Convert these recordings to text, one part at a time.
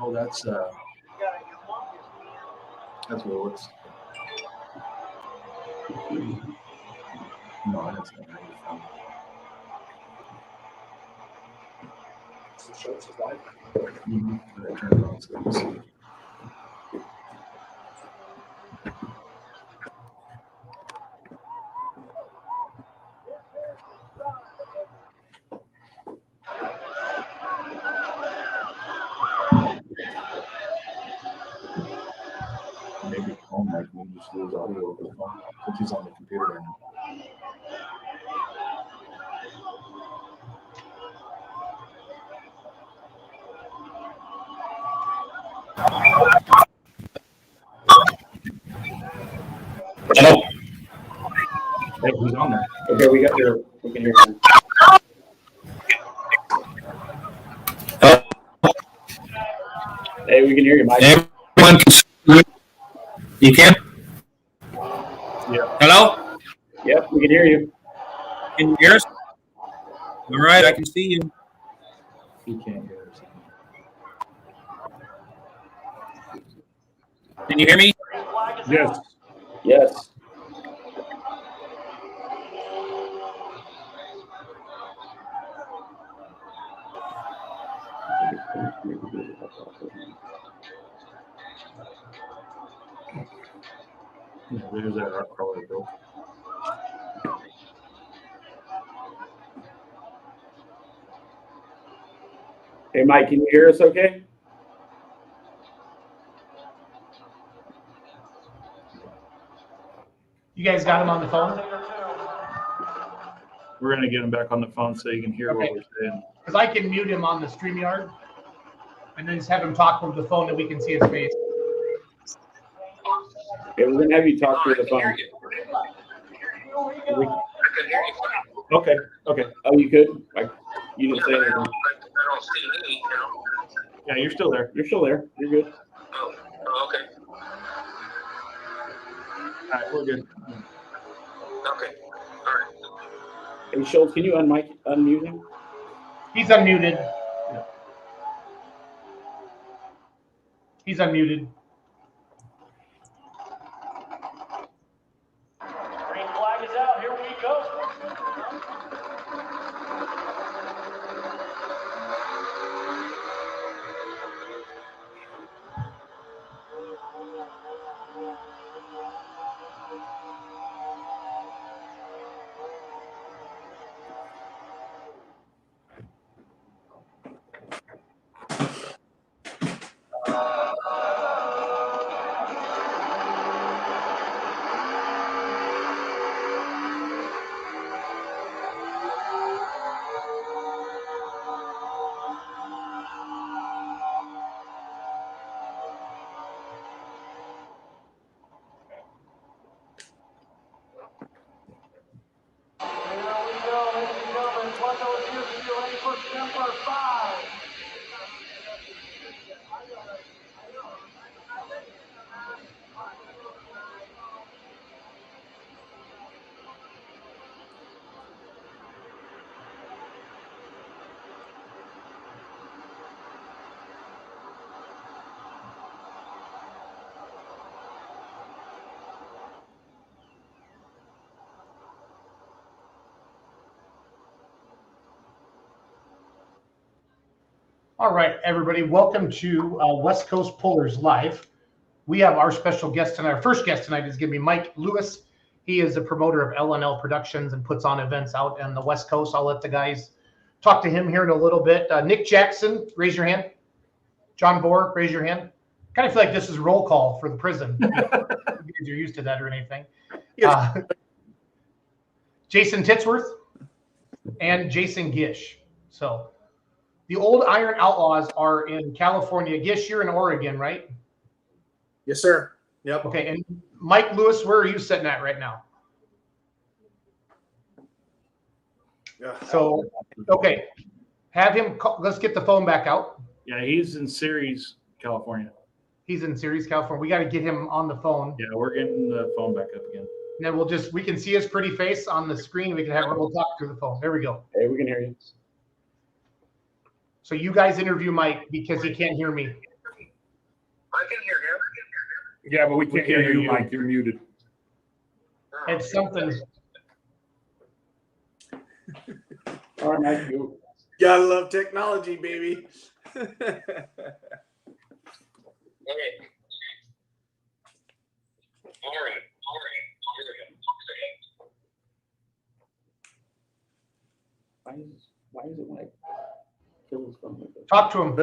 Oh, that's Willis. No, that's not how maybe phone mic will just lose audio over the phone since he's on the computer right now. Hello. Hey, who's on there? Okay, we can hear you. Hey, we can hear you, Mike. Everyone can see you. You can? Yeah. Hello? Yep, we can hear you. Can you hear us? All right, I can see you. He can't hear us. Can you hear me? Yes. Yes. Yeah, there's that art color, Bill. Hey, Mike, can you hear us okay? You guys got him on the phone? We're going to get him back on the phone so you can hear what we're saying. Because I can mute him on the StreamYard and then just have him talk over the phone that we can see his face. Okay, we're going to have you talk through the phone. Okay. Okay. Oh, you could? You didn't say anything. I don't see me, you know. Yeah, you're still there. You're still there. You're good. Oh, okay. All right, we're good. Okay. All right. Hey, Schultz, can you unmute him? He's unmuted. He's unmuted. Green flag is out. Here we go. All right, everybody. Welcome to West Coast Pullers Live. We have our special guest tonight. Our first guest tonight is going to be Mike Lewis. He is a promoter of L&L Productions and puts on events out on the West Coast. I'll let the guys talk to him here in a little bit. Nick Jackson, raise your hand. John Bohr, raise your hand. Kind of feel like this is roll call for the prison. If you're used to that or anything. Jason Titsworth and Jason Gish. So the old Iron Outlaws are in California. Gish, you're in Oregon, right? Yes, sir. Yep. Okay, and Mike Lewis, where are you sitting at right now? Yeah. So, okay, have him call, let's get the phone back out. Yeah, he's in Ceres, California. He's in Ceres, California. We got to get him on the phone. Yeah, we're getting the phone back up again. And then we can see his pretty face on the screen. We can have a little talk through the phone. There we go. Hey, we can hear you. So you guys interview Mike because he can't hear me. I can hear him. Yeah, but we can't hear you, Mike. You're muted. It's something. All right, Mike. You. Gotta love technology, baby. Okay. All right. Here we go. Why is it like kill his phone like this? Talk to him.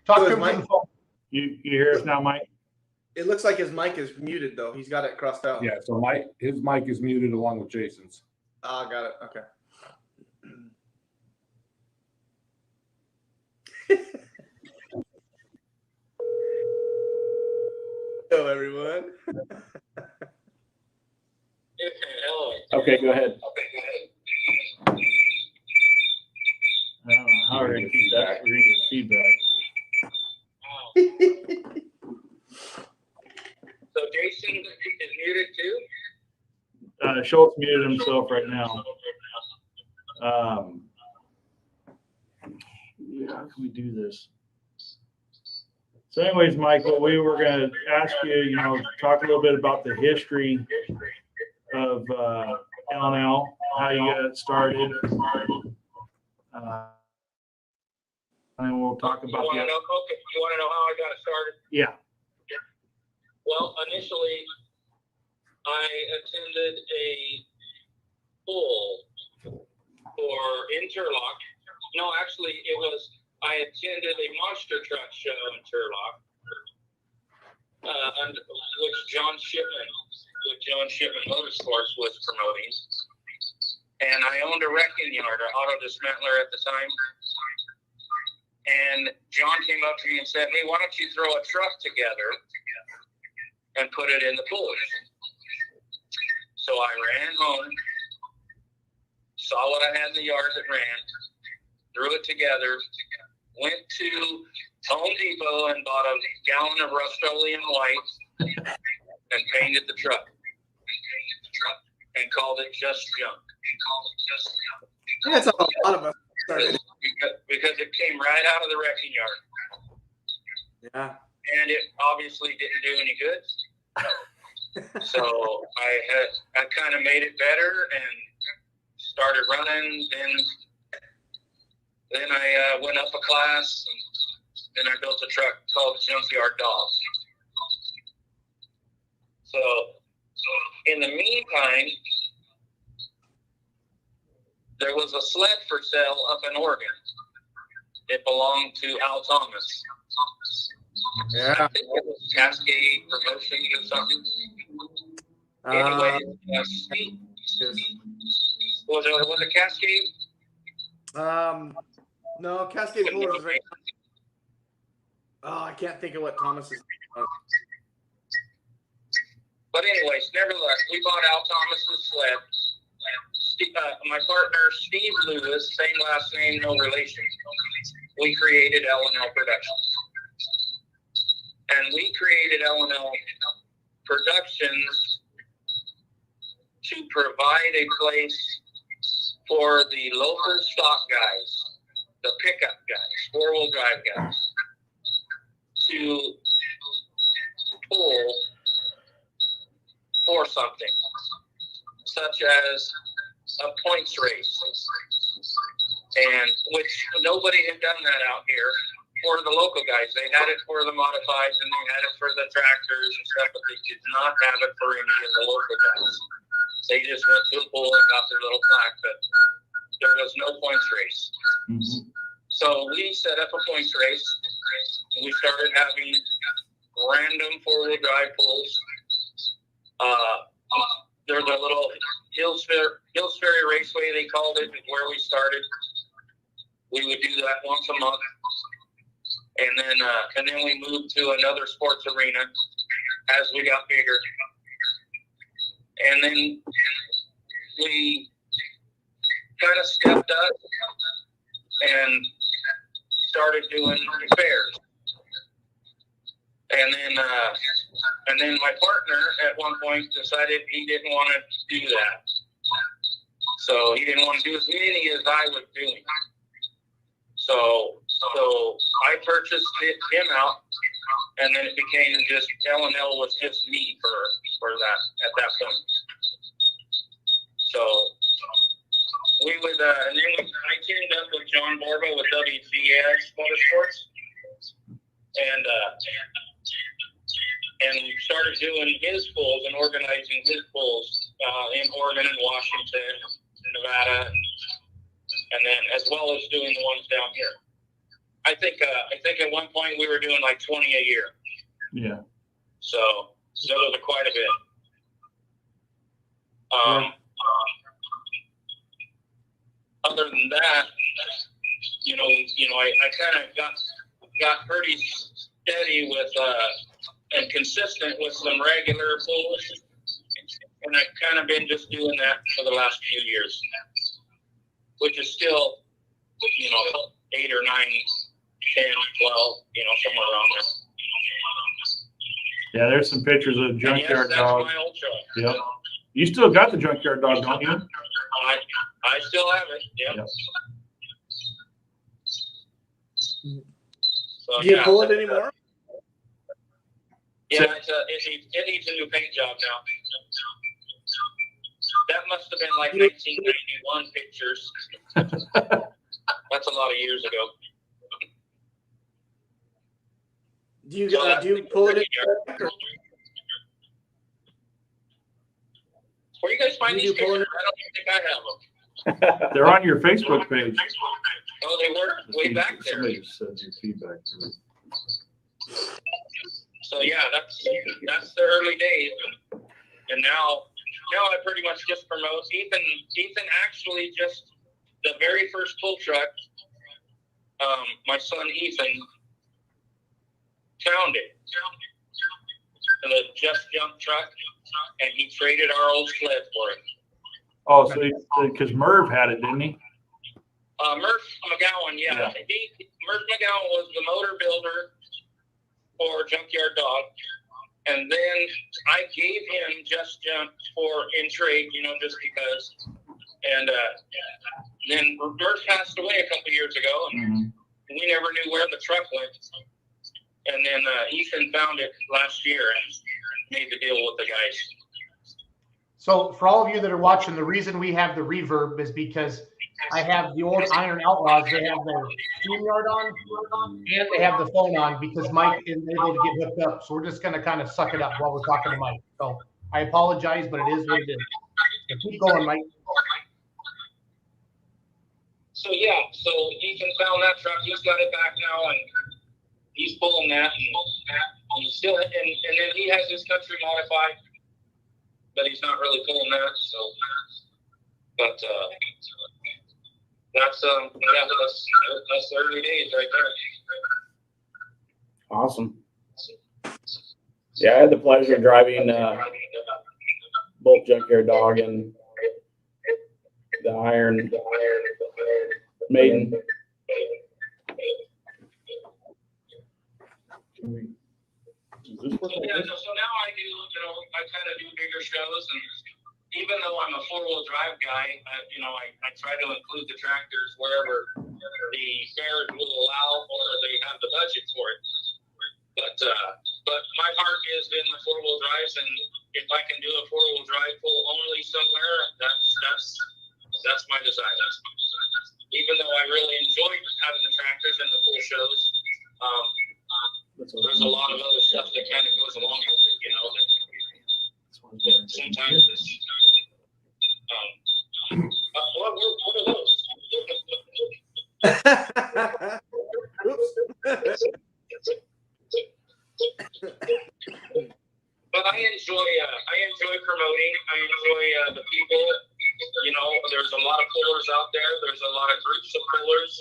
Talk to him Mike. through the phone. You hear us now, Mike? It looks like his mic is muted though. He's got it crossed out. Yeah, so his mic is muted along with Jason's. Ah, got it. Okay. Hello, everyone. Hello. Okay, go ahead. I don't know how we're gonna keep that. We're gonna get feedback. So Jason is muted too? Schultz muted himself right now. Yeah, how can we do this? So anyways, Michael, we were going to ask you, talk a little bit about the history of L&L, how you got it started. And we'll talk about you want to know how I got it started? Yeah. Well, initially, I attended a pool in Turlock. No, actually, I attended a monster truck show in Turlock, which John Shipman Motorsports was promoting. And I owned a wrecking yard, an auto dismantler at the time. And John came up to me and said, "Hey, why don't you throw a truck together and put it in the pool?" So I ran home, saw what I had in the yard that ran, threw it together, went to Home Depot and bought a gallon of Rust-Oleum white and painted the truck and called it Just Junk. That's how a lot of us started. Because it came right out of the wrecking yard. Yeah. And it obviously didn't do any good. So I kind of made it better and started running. Then I went up a class. And then I built a truck called Junkyard Dog. So in the meantime, there was a sled for sale up in Oregon. It belonged to Al Thomas. Yeah. I think it was Cascade Promotions or something. Anyway, Steve, was it Cascade? No, Cascade Fuller is right. Oh, I can't think of what Thomas is. But anyways, nevertheless, we bought Al Thomas's sled. My partner, Steve Lewis, same last name, no relation. We created L&L Productions. And we created L&L Productions to provide a place for the local stock guys, the pickup guys, four-wheel drive guys, to pull for something, such as a points race, and which nobody had done that out here for the local guys. They had it for the modifieds and they had it for the tractors and stuff, but they did not have it for any of the local guys. They just went to the pool and got their little plaque, but there was no points race. Mm-hmm. So we set up a points race. We started having random four-wheel drive pulls. There's a little Hills Ferry Raceway, they called it, where we started. We would do that once a month. And then we moved to another sports arena as we got bigger. And then we kind of stepped up and started doing fairs. And then my partner at one point decided he didn't want to do that. So he didn't want to do as many as I was doing. So I purchased him out, and then it became just L&L was just me for that at that point. So we would, and then I teamed up with John Borba with WGS Motorsports, and started doing his pulls and organizing his pulls in Oregon and Washington, Nevada, and then as well as doing the ones down here. I think at one point we were doing like 20 a year. Yeah. So those are quite a bit. Other than that, I kind of got pretty steady with and consistent with some regular pulls, and I've kind of been just doing that for the last few years, which is still 8 or 9, 10, 12, somewhere around there. Yeah, there's some pictures of Yes, junkyard that's dog. my old truck. Yep. You still got the junkyard dog, don't you? I still have it. Yep. Yep. So, Do you pull it anymore? Yeah, it needs a new paint job now. That must have been like 1991 pictures. That's a lot of years ago. Do you pull it? Where you guys find Do these you pull pictures? it? I don't even think I have them. They're on your Facebook page. Oh, they were way back there. Somebody just said your feedback. So yeah, that's the early days, and now I pretty much just promote. Ethan actually just the very first pull truck. My son Ethan found it, the Just Jump truck, and he traded our old sled for it. Oh, so because Merv had it, didn't he? Murph McGowan, yeah. Murph McGowan was the motor builder for Junkyard Dog, and then I gave him Just Jump in trade, just because. And then Murph passed away a couple years ago, and we never knew where the truck went. And then Ethan found it last year and made the deal with the guys. So for all of you that are watching, the reason we have the reverb is because I have the old Iron Outlaws. They have their StreamYard on, and they have the phone on because Mike isn't able to get hooked up. So we're just going to kind of suck it up while we're talking to Mike. So I apologize, but it is what it is. So keep going, Mike. So Ethan found that truck. He's got it back now, and he's pulling that, and he's still, and then he has his country modified, but he's not really pulling that. So, but that's the early days right there. Awesome. Yeah, I had the pleasure of driving both Junkyard Dog and the Iron Maiden. Yeah, so now I do, I kind of do bigger shows, and even though I'm a 4-wheel drive guy, I try to include the tractors wherever the fairs will allow or they have the budget for it. But my heart is in the 4-wheel drives, and if I can do a 4-wheel drive pull only somewhere, that's my desire. Even though I really enjoy having the tractors and the full shows, there's a lot of other stuff that kind of goes along with it, that sometimes it's what are those? Oops. But I enjoy promoting. I enjoy the people. There's a lot of pullers out there. There's a lot of groups of pullers.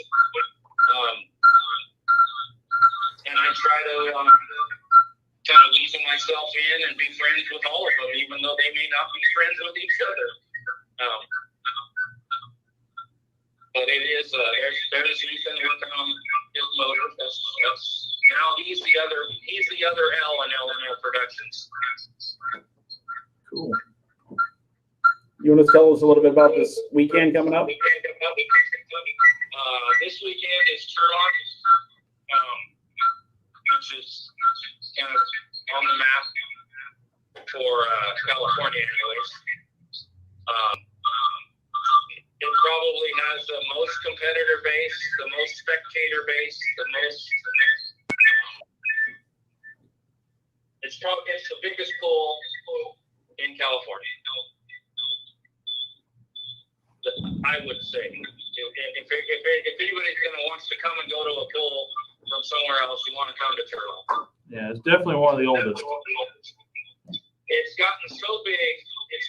And I try to kind of weasel myself in and be friends with all of them, even though they may not be friends with each other. But it is, there's Ethan working on his motor. now he's the other L in L&L Productions. Cool. You want to tell us a little bit about this weekend coming up? This weekend is Turlock, which is kind of on the map for California, anyways. It probably has the most competitor base, the most spectator base, the most. It's the biggest pool in California. I would say, if anybody's wants to come and go to a pool from somewhere else, you want to come to Turlock. Yeah, it's definitely one of the oldest. It's gotten so big. We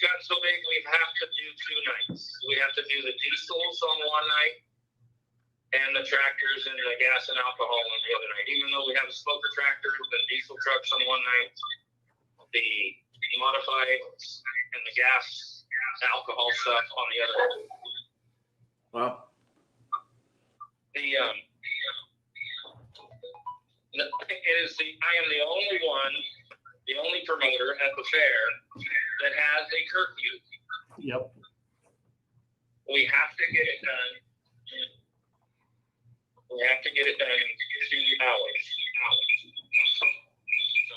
have to do 2 nights. We have to do the diesels on one night and the tractors and the gas and alcohol on the other night. Even though we have smoker tractors and diesel trucks on one night, the modified and the gas alcohol stuff on the other night. Wow. I am the only one, the only promoter at the fair that has a curfew. Yep. We have to get it done. We have to get it done in 2 hours. So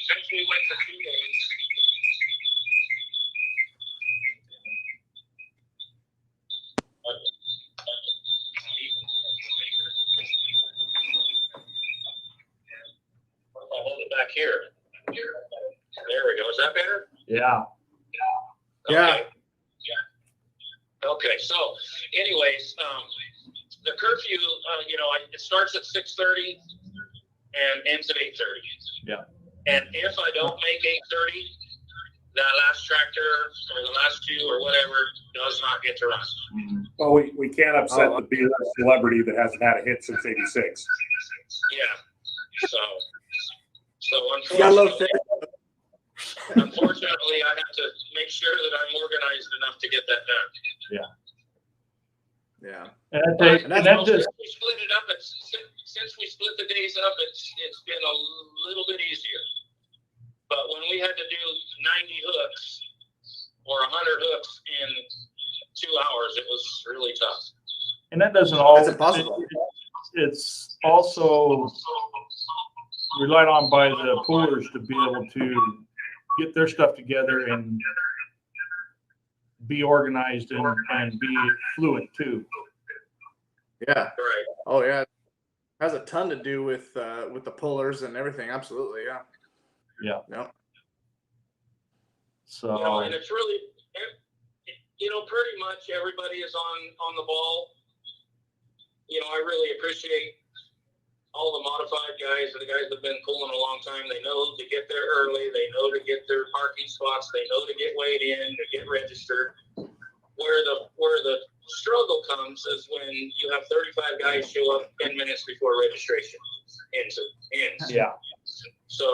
since we went to 2 days, I'll hold it back here. There we go. Is that better? Yeah. Yeah. Okay. So, anyways, the curfew, it starts at 6:30 and ends at 8:30. Yeah. And if I don't make 8:30, that last tractor or the last 2 or whatever does not get to run. Well, we can't upset the B-list celebrity that hasn't had a hit since '86. Yeah. So Yeah, unfortunately, I have to make sure that I'm organized enough to get that done. Yeah. And Since we split it up, since we split the days up, it's been a little bit easier. But when we had to do 90 hooks or 100 hooks in 2 hours, it was really tough. And that doesn't always. That's impossible. It's also relied on by the poolers to be able to get their stuff together and be organized and be fluent too. Yeah. Right. Oh yeah. It has a ton to do with the pullers and everything. Absolutely. Yeah. Yeah. Yep. So. And it's really, pretty much everybody is on the ball. I really appreciate all the modified guys, the guys that have been pulling a long time. They know to get there early. They know to get their parking spots. They know to get weighed in, to get registered. Where the struggle comes is when you have 35 guys show up 10 minutes before registration ends. Yeah. So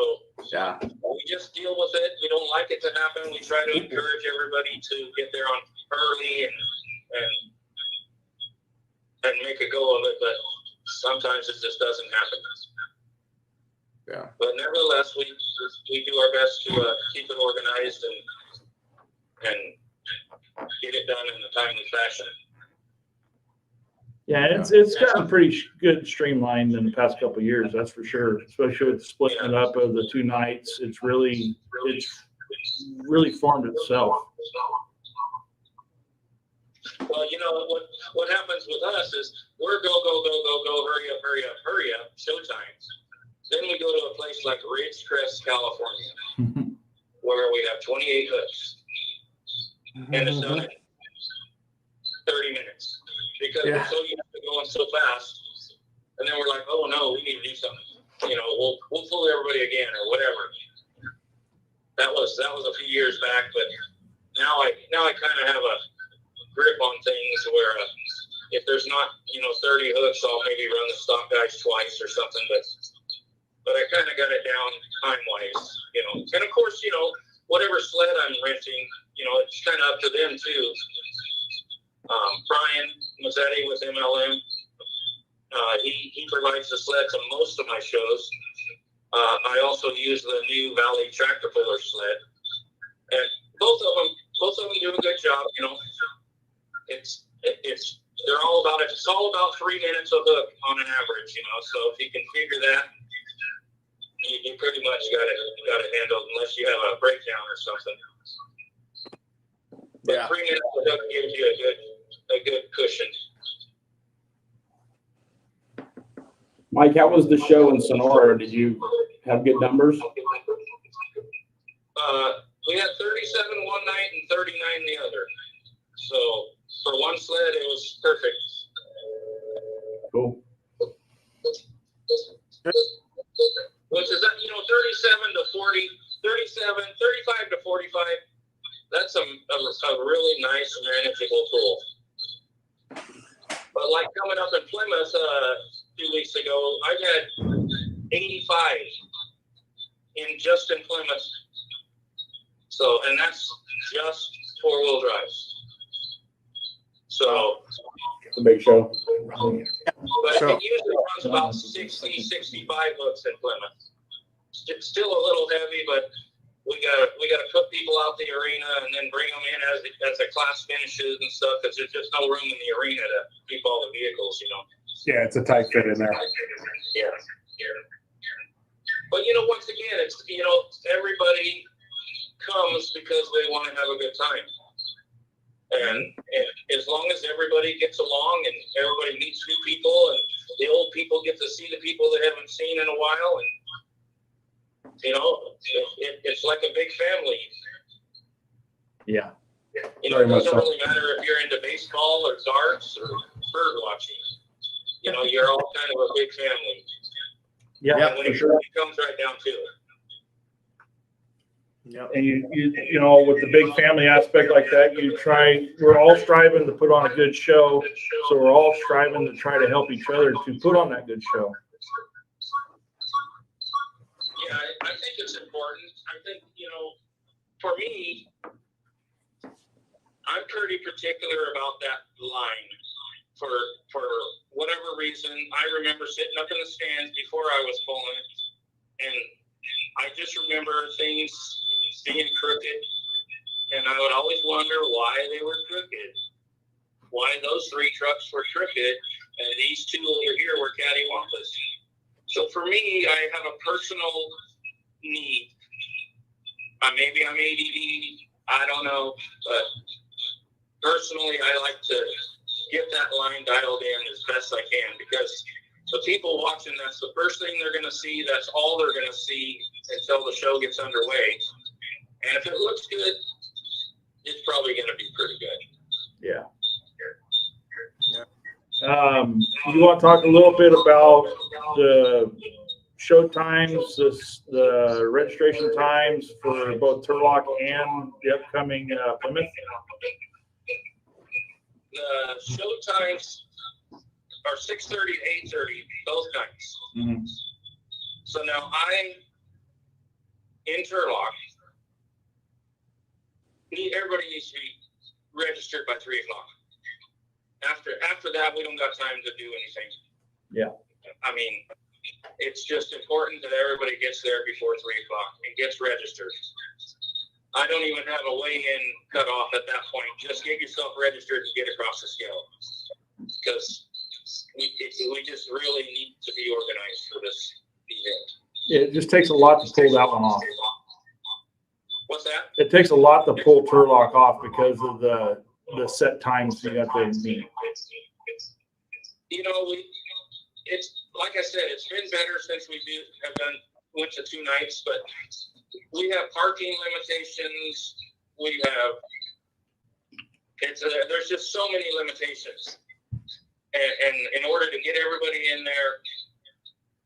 Yeah. we just deal with it. We don't like it to happen. We try to encourage everybody to get there on early and make a go of it, but sometimes it just doesn't happen. Yeah. But nevertheless, we do our best to keep it organized and get it done in a timely fashion. Yeah, it's gotten pretty good streamlined in the past couple of years, that's for sure. Especially with the splitting it up of the 2 nights, it's really formed itself. Well, what happens with us is we're go, hurry up, showtime. Then we go to a place like Ridgecrest, California, where we have 28 hooks. And it's done in 30 minutes. Because we're so used to going so fast. And then we're like, oh no, we need to do something. We'll pull everybody again or whatever. That was a few years back, but now I kind of have a grip on things where if there's not 30 hooks, I'll maybe run the stock guys twice or something, but I kind of got it down time wise, and of course whatever sled I'm renting, it's kind of up to them too. Brian Mazzetti with MLM, He provides the sled to most of my shows. I also use the new Valley tractor puller sled, and both of them do a good job. You know, they're all about it. It's all about 3 minutes a hook on an average. You know, so if you can figure that, you pretty much got it handled, unless you have a breakdown or something. But Yeah. 3 minutes a hook gives you a good cushion. Mike, how was the show in Sonora? Did you have good numbers? We had 37 one night and 39 the other. So for one sled, it was perfect. Cool. Which is, 37 to 40, 37, 35 to 45. That's a really nice manageable pool. But like coming up in Plymouth 2 weeks ago, I had 85 just in Plymouth. So, and that's just 4-wheel drive. So It's a big show. but it usually runs about 60, 65 hooks in Plymouth. It's still a little heavy, but we gotta put people out the arena and then bring them in as the class finishes and stuff, because there's just no room in the arena to keep all the vehicles, you know. Yeah, it's a tight fit in there. Yeah. But once again, it's everybody comes because they want to have a good time. And as long as everybody gets along and everybody meets new people, and the old people get to see the people they haven't seen in a while, and it's like a big family. Yeah. It Very much doesn't so. really matter if you're into baseball or darts or bird watching. You're all kind of a big family. Yeah, And when for it sure. comes right down to it. Yep. And with the big family aspect like that, we're all striving to put on a good show. So we're all striving to try to help each other to put on that good show. Yeah, I think it's important. I think, for me, I'm pretty particular about that line. For whatever reason, I remember sitting up in the stands before I was pulling, and I just remember things being crooked, and I would always wonder why they were crooked, why those 3 trucks were crooked, and these 2 over here were cattywampus. So for me, I have a personal need. Maybe I'm ADD, I don't know, but personally, I like to get that line dialed in as best I can, because the people watching, that's the first thing they're going to see. That's all they're going to see until the show gets underway. And if it looks good, it's probably going to be pretty good. Yeah. You want to talk a little bit about the show times, the registration times for both Turlock and the upcoming Plymouth? The show times are 6:30 to 8:30 both nights. Mm-hmm. So now I'm in Turlock. Everybody needs to be registered by 3 o'clock. After that, we don't got time to do anything. Yeah. I mean, it's just important that everybody gets there before 3 o'clock and gets registered. I don't even have a weigh-in cutoff at that point. Just get yourself registered and get across the scale, because we just really need to be organized for this event. It just takes a lot to pull that one off. What's that? It takes a lot to pull Turlock off because of the set times you have to meet. It's like I said, it's been better since went to 2 nights, but we have parking limitations. There's just so many limitations. And in order to get everybody in there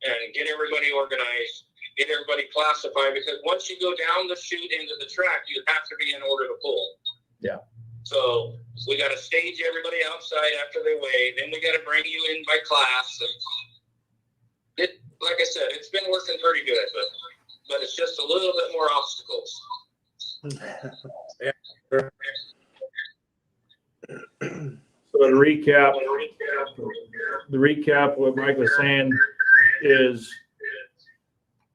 and get everybody organized, get everybody classified, because once you go down the chute into the track, you have to be in order to pull. Yeah. So we got to stage everybody outside after they weigh. Then we got to bring you in by class. And like I said, it's been working pretty good, but it's just a little bit more obstacles. So to recap, what Mike was saying is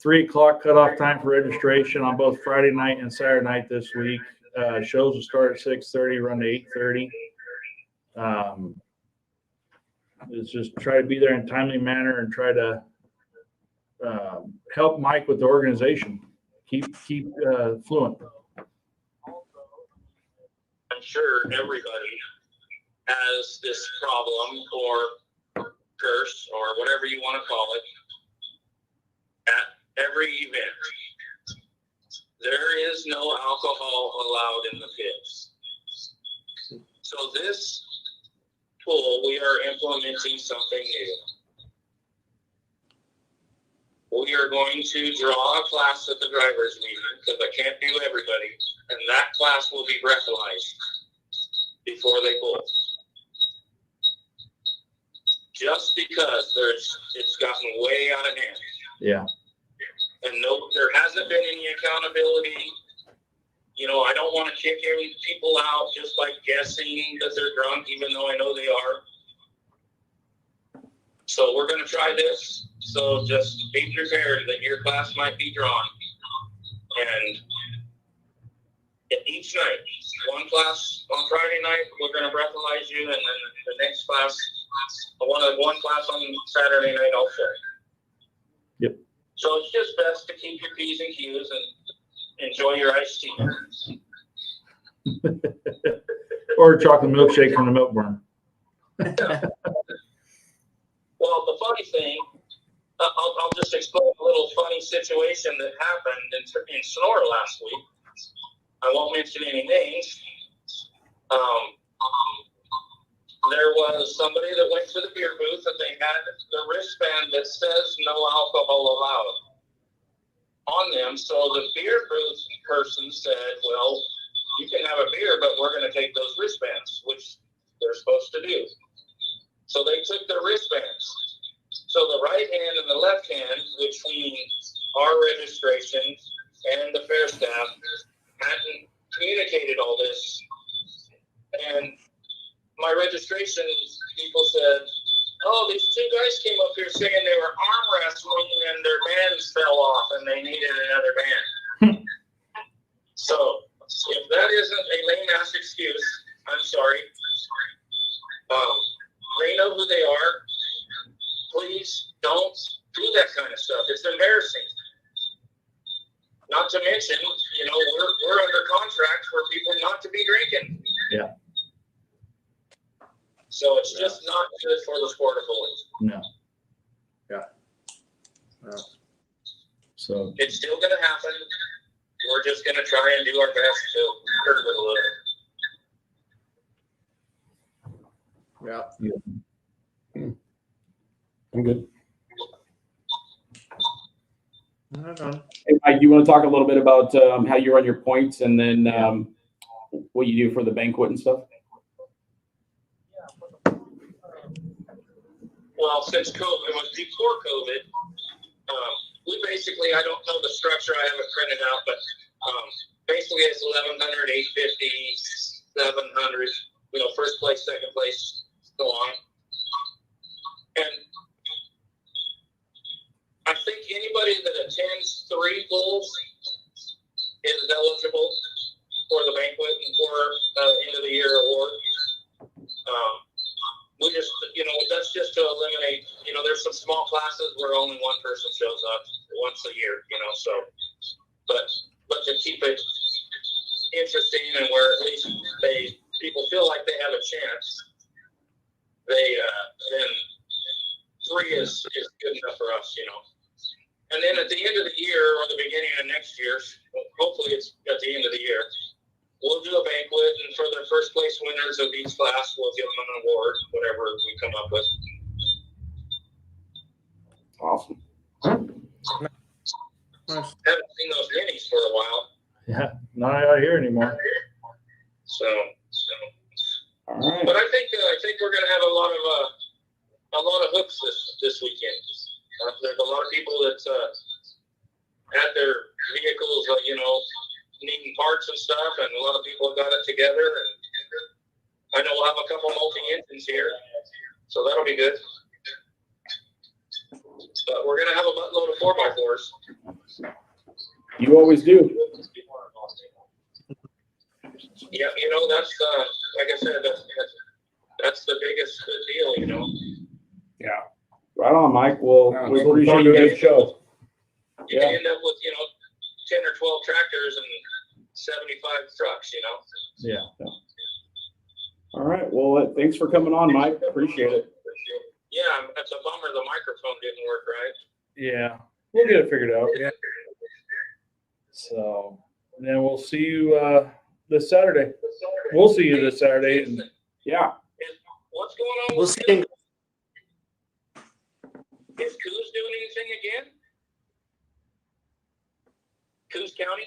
3 o'clock cutoff time for registration on both Friday night and Saturday night this week. Shows will start at 6:30, run to 8:30. It's just try to be there in a timely manner and try to help Mike with the organization. Keep fluent. I'm sure everybody has this problem or curse or whatever you want to call it at every event. There is no alcohol allowed in the pits. So this pool, we are implementing something new. We are going to draw a class at the driver's meeting because I can't do everybody, and that class will be breathalyzed before they pull. Just because it's gotten way out of hand. Yeah. And no, there hasn't been any accountability. You know, I don't want to kick any people out just by guessing that they're drunk, even though I know they are. So we're going to try this. So just be prepared that your class might be drawn. And each night, one class on Friday night, we're going to breathalyze you, and then the next class, one class on Saturday night also. Yep. So it's just best to keep your P's and Q's and enjoy your iced tea. Or a chocolate milkshake from the milk barn. Well, the funny thing, I'll just explain a little funny situation that happened in Sonora last week. I won't mention any names. There was somebody that went to the beer booth and they had the wristband that says no alcohol allowed on them. So the beer booth person said, well, you can have a beer, but we're going to take those wristbands, which they're supposed to do. So they took their wristbands. So the right hand and the left hand, between our registration and the fair staff, hadn't communicated all this. And my registration people said, oh, these two guys came up here saying they were arm wrestling and their bands fell off and they needed another band. So if that isn't a lame ass excuse, I'm sorry. They know who they are. Please don't do that kind of stuff. It's embarrassing. Not to mention, you know, we're under contract for people not to be drinking. Yeah. So it's just not good for the sport of bowling. No. Yeah. So it's still going to happen. We're just going to try and do our best to curb it a little. Yeah. I'm good. Hey, Mike, you want to talk a little bit about how you run your points and then what you do for the banquet and stuff? Well, since COVID, it was before COVID, we basically, I don't know the structure, I haven't printed out, but basically it's 1,100, 850, 700, you know, first place, second place, so on. And I think anybody that attends 3 pools is eligible for the banquet and for end of the year award. We just, you know, that's just to eliminate, you know, there's some small classes where only one person shows up once a year, you know, so, but to keep it interesting and where at least people feel like they have a chance, then 3 is good enough for us, you know. And then at the end of the year or the beginning of next year, hopefully it's at the end of the year, we'll do a banquet, and for the first place winners of each class, we'll give them an award, whatever we come up with. Awesome. Haven't seen those minis for a while. Yeah, not out here anymore. So, All right. but I think we're going to have a lot of hooks this weekend. There's a lot of people that had their vehicles, you know, needing parts and stuff, and a lot of people have got it together. And I I know we'll have a couple multi-engines here, so that'll be good. But we're gonna have a buttload of 4x4s. You always do. Yeah, that's like I said, that's the biggest good deal, Yeah. Right on, Mike. Well, Yeah, we so appreciate fun you doing guys' this. show. You Yeah. end up with 10 or 12 tractors and 75 trucks, Yeah. All right. Well, thanks for coming on, Mike. Appreciate it. Yeah, it's a bummer the microphone didn't work right. Yeah. We'll get it figured out. Yeah. So, and then we'll see you this Saturday. We'll see you this Saturday. And Yeah. What's going on We'll with see. Coos? Is Coos doing anything again? Coos County?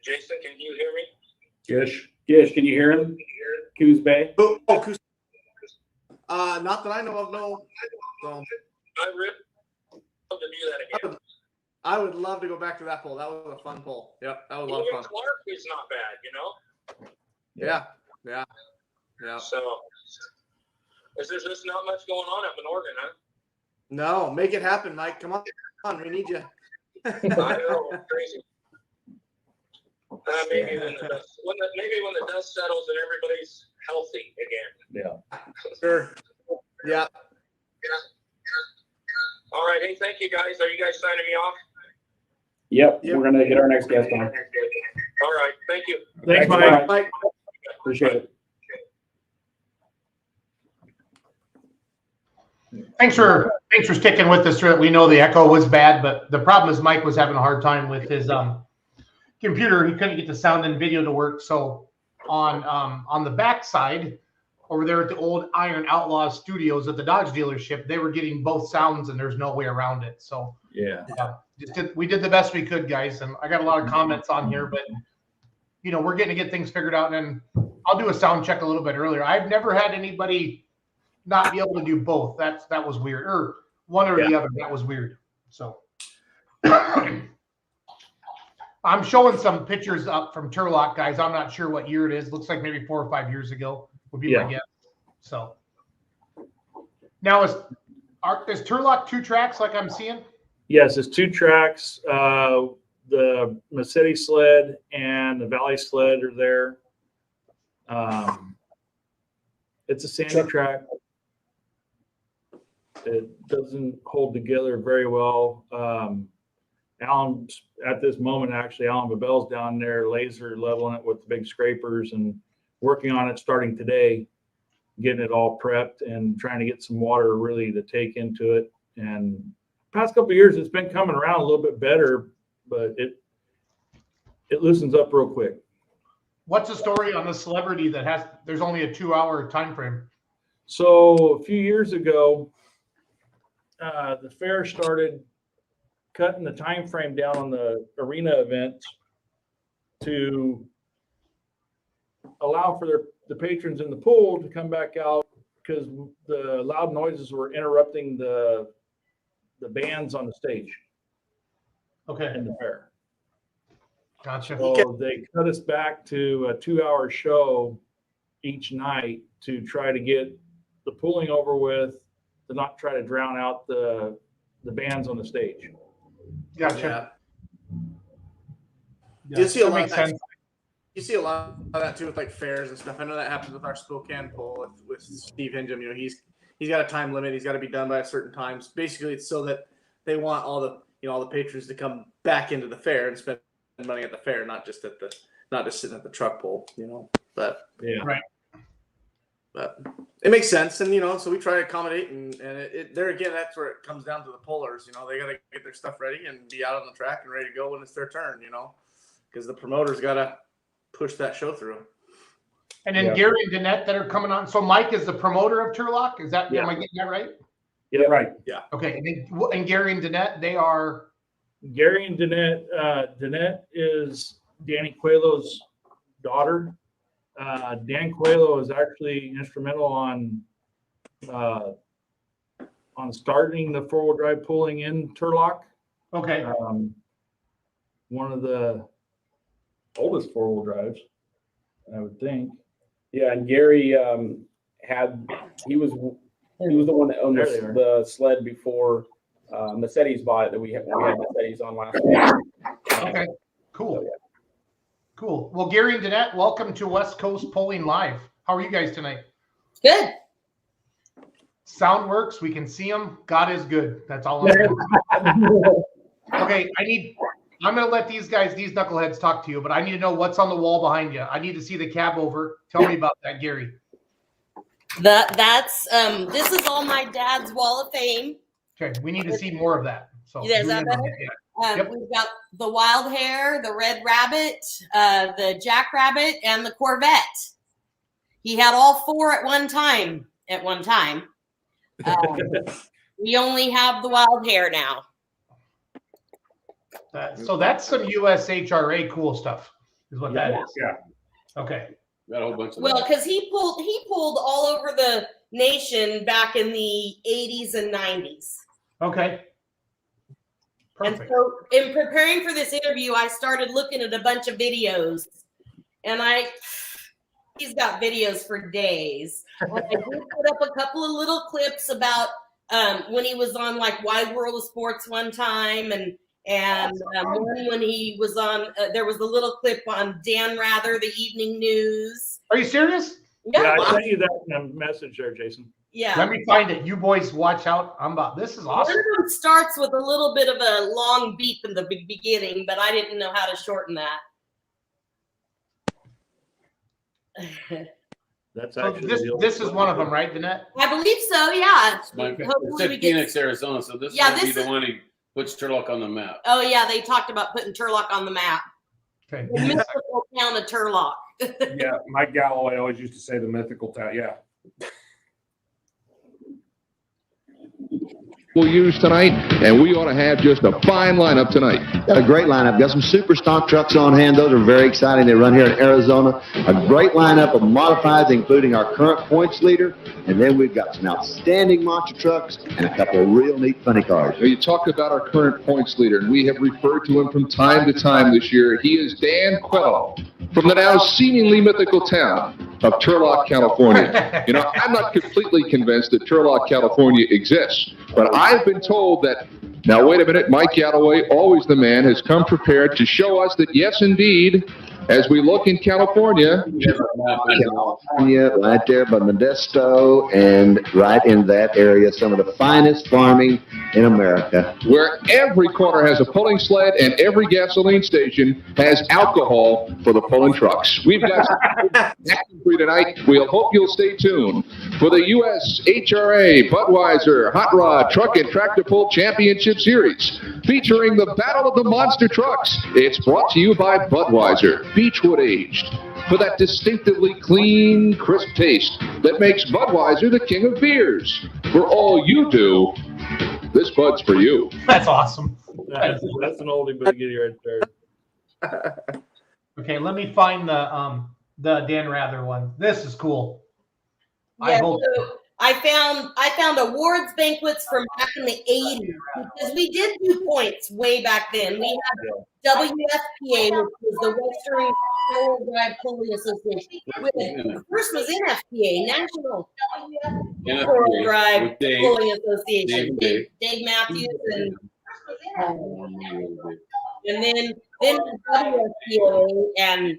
Jason, can you hear me? Gish. Gish, can you hear him? Coos Bay. Oh, Coos. Not that I know of, no. So, I really love to do that again. I would love to go back to that poll. That was a fun poll. Yep, that was a lot of Even fun. Clark is not bad, Yeah. So, there's just not much going on up in Oregon, huh? No, make it happen, Mike. Come on, we need you. I know, crazy. Maybe when the dust settles and everybody's healthy again. Sure. Yeah. All right. Hey, thank you guys. Are you guys signing me off? Yep. Yep. We're going to get our next guest on. All right. Thank you. thanks, Mike. Mike. Appreciate it. Thanks for sticking with us. We know the echo was bad, but the problem is Mike was having a hard time with his computer. He couldn't get the sound and video to work. So on the back side, over there at the old Iron Outlaw Studios at the Dodge dealership, they were getting both sounds, and there's no way around it. So Yeah. we did the best we could, guys. And I got a lot of comments on here, but we're getting to get things figured out. And I'll do a sound check a little bit earlier. I've never had anybody not be able to do both. That was weird. Or one or the other. That was weird. So I'm showing some pictures up from Turlock, guys. I'm not sure what year it is. Looks like maybe 4 or 5 years ago would be my guess. So now is Turlock 2 tracks like I'm seeing? Yes, it's 2 tracks. The Massetti sled and the Valley sled are there. It's a sandy track. It doesn't hold together very well. Alan, at this moment, actually, Alan Babel's down there laser leveling it with the big scrapers and working on it starting today, getting it all prepped and trying to get some water really to take into it. And past couple of years, it's been coming around a little bit better, but it loosens up real quick. What's the story on the celebrity that there's only a 2-hour time frame? So a few years ago, the fair started cutting the time frame down on the arena events to allow for the patrons in the pool to come back out because the loud noises were interrupting the bands on the stage Okay. in the fair. Gotcha. So they cut us back to a 2-hour show each night to try to get the pooling over with, to not try to drown out the bands on the stage. Gotcha. Yeah. You see a that lot makes of that. sense. You see a lot of that too with like fairs and stuff. I know that happens with our Spokane poll with Steve Hingham. He's got a time limit. He's got to be done by a certain time. Basically, it's so that they want all the patrons to come back into the fair and spend money at the fair, not just sitting at the truck pole. But Yeah. Right. But it makes sense, and so we try to accommodate, and there again, that's where it comes down to the pullers. They got to get their stuff ready and be out on the track and ready to go when it's their turn. Because the promoters got to push that show through. And then Gary and Dannette that are coming on. So Mike is the promoter of Turlock. Am I getting that right? Yeah, right. Yeah. Okay. And Gary and Dannette, they are. Gary and Dannette. Dannette is Danny Coelho's daughter. Dan Coelho is actually instrumental on starting the 4-wheel drive pulling in Turlock. Okay. One of the oldest 4-wheel drives, I would think. Yeah, and Gary he was the one that owned There they are. the sled before Massetti's bought it. We had Massetti's on last week. Okay, cool. So, yeah. Cool. Well, Gary and Dannette, welcome to West Coast Polling Live. How are you guys tonight? Good. Sound works. We can see them. God is good. That's all I'm saying. Okay, I'm going to let these knuckleheads talk to you, but I need to know what's on the wall behind you. I need to see the cab over. Tell me about that, Gary. That's this is all my dad's wall of fame. Okay, we need to see more of that. So Is that better? Yep. We've got the wild hare, the red rabbit, the jackrabbit, and the Corvette. He had all four at one time. We only have the wild hare now. So that's some USHRA cool stuff, is what that is. Yeah. Okay. Got a whole bunch of Well, because he pulled all over the nation back in the 80s and 90s. Okay. And Perfect. so in preparing for this interview, I started looking at a bunch of videos, and he's got videos for days. And I did put up a couple of little clips about when he was on like Wide World of Sports one time, and one when he was on, there was a little clip on Dan Rather, the evening news. Are you serious? Yeah, I sent you that in a message there, Jason. Yeah. Let me find it. You boys watch out. This is awesome. One of them starts with a little bit of a long beep in the beginning, but I didn't know how to shorten that. That's So actually this is one of them, right, Dannette? I believe so, yeah. It Hopefully said we get- Phoenix, Arizona, so this Yeah, might be this the is- one he puts Turlock on the map. Oh, yeah, they talked about putting Turlock on the map. Okay. The mythical town of Turlock. Yeah, Mike Galloway always used to say the mythical town. Yeah. We'll use tonight, and we ought to have just a fine lineup tonight. Got a great lineup. Got some super stock trucks on hand. Those are very exciting. They run here in Arizona. A great lineup of modifieds, including our current points leader. And then we've got some outstanding monster trucks and a couple of real neat funny cars. Now, you talked about our current points leader, and we have referred to him from time to time this year. He is Dan Quello from the now seemingly mythical town of Turlock, California. You know, I'm not completely convinced that Turlock, California exists, but I've been told that, now wait a minute, Mike Galloway, always the man, has come prepared to show us that yes, indeed, as we look in California, Right there by Modesto and right in that area, some of the finest farming in America. where every corner has a pulling sled and every gasoline station has alcohol for the pulling trucks. We've got action for you tonight. We'll hope you'll stay tuned for the USHRA Budweiser Hot Rod Truck and Tractor Pull Championship Series, featuring the Battle of the Monster Trucks. It's brought to you by Budweiser, Beechwood aged, for that distinctively clean, crisp taste that makes Budweiser the king of beers. For all you do, this Bud's for you. That's awesome. That's an oldie but a goodie right there. Okay, let me find the Dan Rather one. This is cool. Yeah, so I found awards banquets from back in the 80s because we did do points way back then. We had WFPA, which was the Western Four-Wheel Drive Pulling Association. The first was NFPA, National Four-Wheel Drive with Dave. Pulling Association. Dave. Dave Matthews and then WFPA, and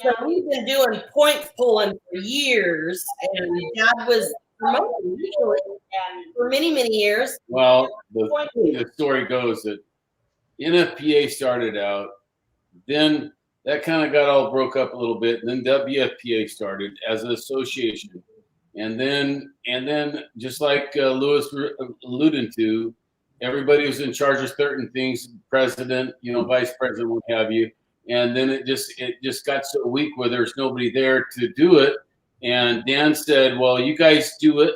so we've been doing point pulling for years, and Dad was promoting for many, many years. Well, the story goes that NFPA started out, then that kind of got all broke up a little bit, and then WFPA started as an association. And then just like Lewis alluded to, everybody was in charge of certain things, president, vice president, what have you. And then it just got so weak where there's nobody there to do it. And Dan said, well, you guys do it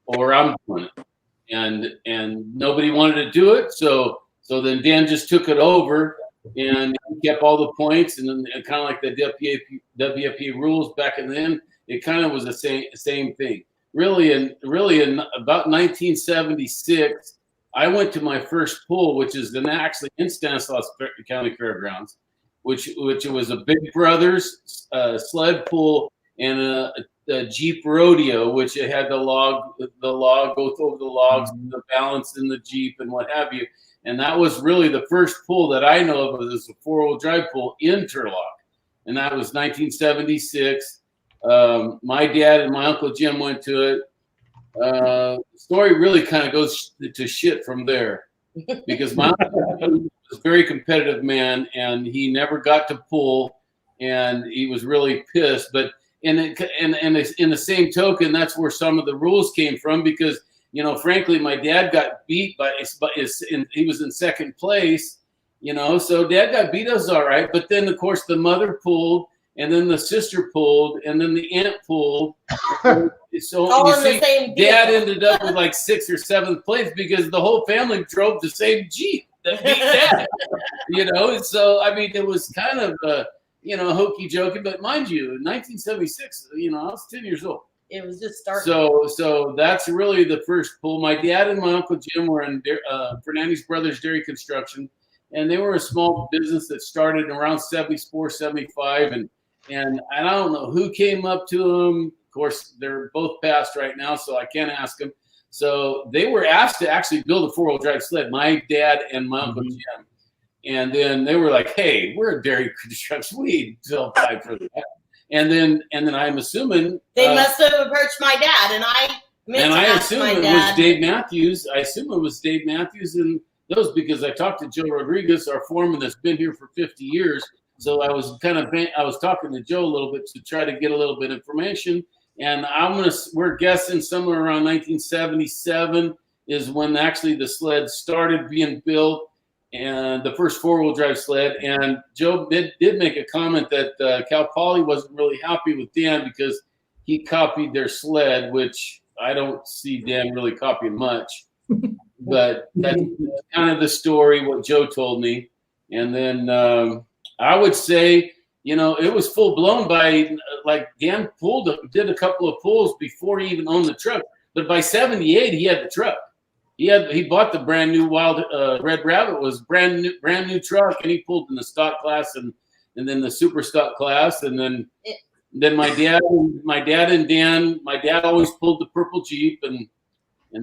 or I'm doing it. And nobody wanted to do it. So then Dan just took it over and he kept all the points. And then kind of like the WFP rules back then, it kind of was the same thing. Really in about 1976, I went to my first pull, which is then actually in Stanislaus County Fairgrounds, which was a Big Brothers sled pull, and a Jeep rodeo, which it had the log go over the logs, the balance in the Jeep and what have you. And that was really the first pool that I know of as a 4-wheel drive pool in Turlock. And that was 1976. My dad and my Uncle Jim went to it. The story really kind of goes to shit from there, because my uncle was a very competitive man, and he never got to pull, and he was really pissed. But in the same token, that's where some of the rules came from, because, you know, frankly, my dad got beat he was in second place, you know, so Dad got beat us all right. But then, of course, the mother pulled, and then the sister pulled, and then the aunt pulled. So all you in see, the same Dad vehicle. ended up with like 6th or 7th place because the whole family drove the same Jeep that beat Dad. You know, so I mean, it was kind of you know, hokey jokey, but mind you, in 1976, you know, I was 10 years old. It was just starting. So that's really the first pool. My dad and my Uncle Jim were in Fernandes Brothers Dairy Construction, and they were a small business that started around 74, 75, and I don't know who came up to them. Of course, they're both passed right now, so I can't ask them. So they were asked to actually build a 4-wheel drive sled, my dad and my Uncle Jim. And then they were like, hey, we're a dairy construction. We don't apply for that. And then I'm assuming they must have approached my dad, and I assume it was Dave Matthews. I assume it was Dave Matthews and those, because I talked to Joe Rodriguez, our foreman that's been here for 50 years. So I was talking to Joe a little bit to try to get a little bit of information. And we're guessing somewhere around 1977 is when actually the sled started being built, and the first 4-wheel drive sled. And Joe did make a comment that Cal Poly wasn't really happy with Dan because he copied their sled, which I don't see Dan really copying much. But that's kind of the story, what Joe told me. And then I would say, you know, it was full blown by, like, Dan did a couple of pulls before he even owned the truck. But by 78, he had the truck. He bought the brand new Wild Red Rabbit, was brand new truck, and he pulled in the stock class and then the super stock class, and then my dad and Dan. My dad always pulled the purple Jeep, and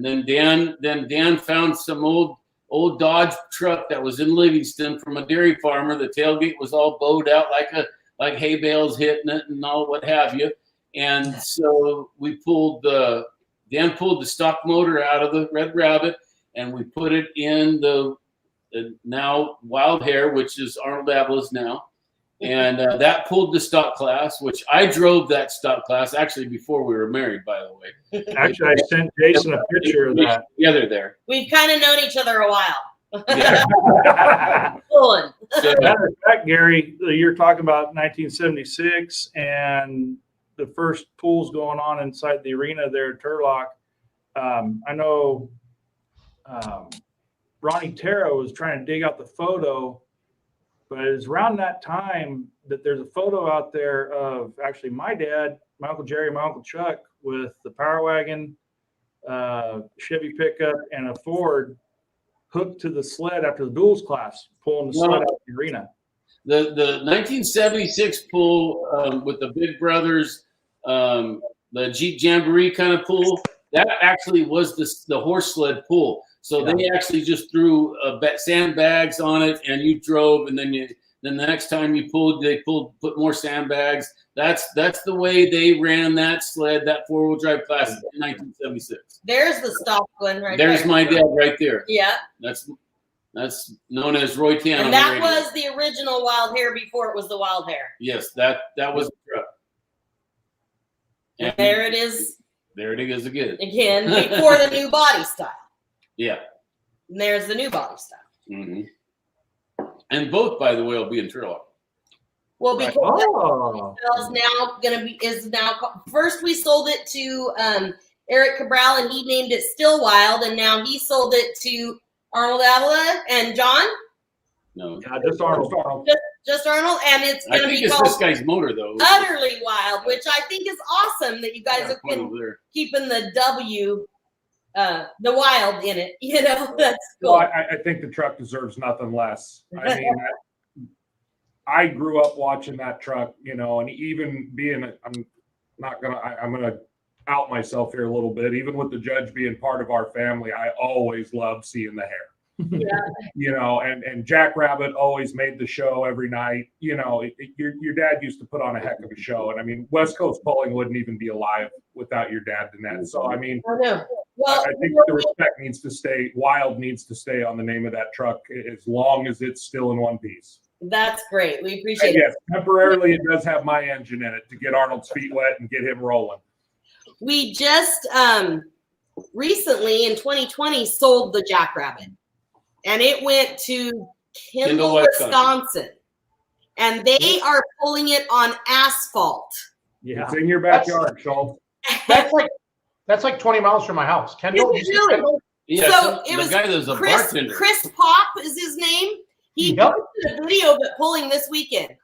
then Dan found some old Dodge truck that was in Livingston from a dairy farmer. The tailgate was all bowed out like hay bales hitting it and all what have you, and so Dan pulled the stock motor out of the Red Rabbit, and we put it in the now Wild Hare, which is Arnold Avala's now. And that pulled the stock class, which I drove that stock class actually before we were married, by the way. Actually, I sent Jason a picture of that. Together there. We've kind of known each other a while. Yeah. So, matter of fact, Gary, you're talking about 1976 and the first pools going on inside the arena there at Turlock. I know Ronnie Terra was trying to dig out the photo, but it's around that time that there's a photo out there of actually my dad, my Uncle Jerry, my Uncle Chuck with the Power Wagon, Chevy pickup, and a Ford hooked to the sled after the duels class, pulling the sled out of the arena. The 1976 pool with the Big Brothers, the Jeep Jamboree kind of pool, that actually was the horse sled pool. So they actually just threw sandbags on it, and you drove, and then the next time you pulled, put more sandbags. That's the way they ran that sled, that 4-wheel drive class in 1976. There's the stock one right There's there. my dad right there. Yeah. That's known as Roy Tan. And that was the original Wild Hare before it was the Wild Hare. Yes, that was the truck. And there it is. There it is again. Again, before the new body style. Yeah. And there's the new body style. Mm-hmm. And both, by the way, will be in Turlock. Well, because is now first we sold it to Eric Cabral, and he named it Still Wild, and now he sold it to Arnold Avala and John. No, just Arnold. Just Arnold, and it's going to be it's called this guy's motor though. Utterly Wild, which I think is awesome that you guys have been keeping the W, the wild in it. You know, that's cool. Well, I think the truck deserves nothing less. I mean, I grew up watching that truck, you know, and even being I'm gonna out myself here a little bit. Even with the judge being part of our family, I always loved seeing the hair. Yeah. You know, and Jackrabbit always made the show every night. You know, your dad used to put on a heck of a show, and I mean, West Coast Pulling wouldn't even be alive without your dad, Dannette. So I mean, I know. Well, I think the respect needs to stay. Wild needs to stay on the name of that truck as long as it's still in one piece. that's great. We appreciate And yes, it. temporarily it does have my engine in it to get Arnold's feet wet and get him rolling. We just recently in 2020 sold the Jackrabbit, and it went to Kendall, Wisconsin, and they are pulling it on asphalt. Yeah. It's in your backyard, Schultz. That's like 20 miles from my house. Kendall, Is it really? Kendall? Yeah, So it the was guy that was a bartender. Chris Pop is his name. He Yep. posted a video of it pulling this weekend.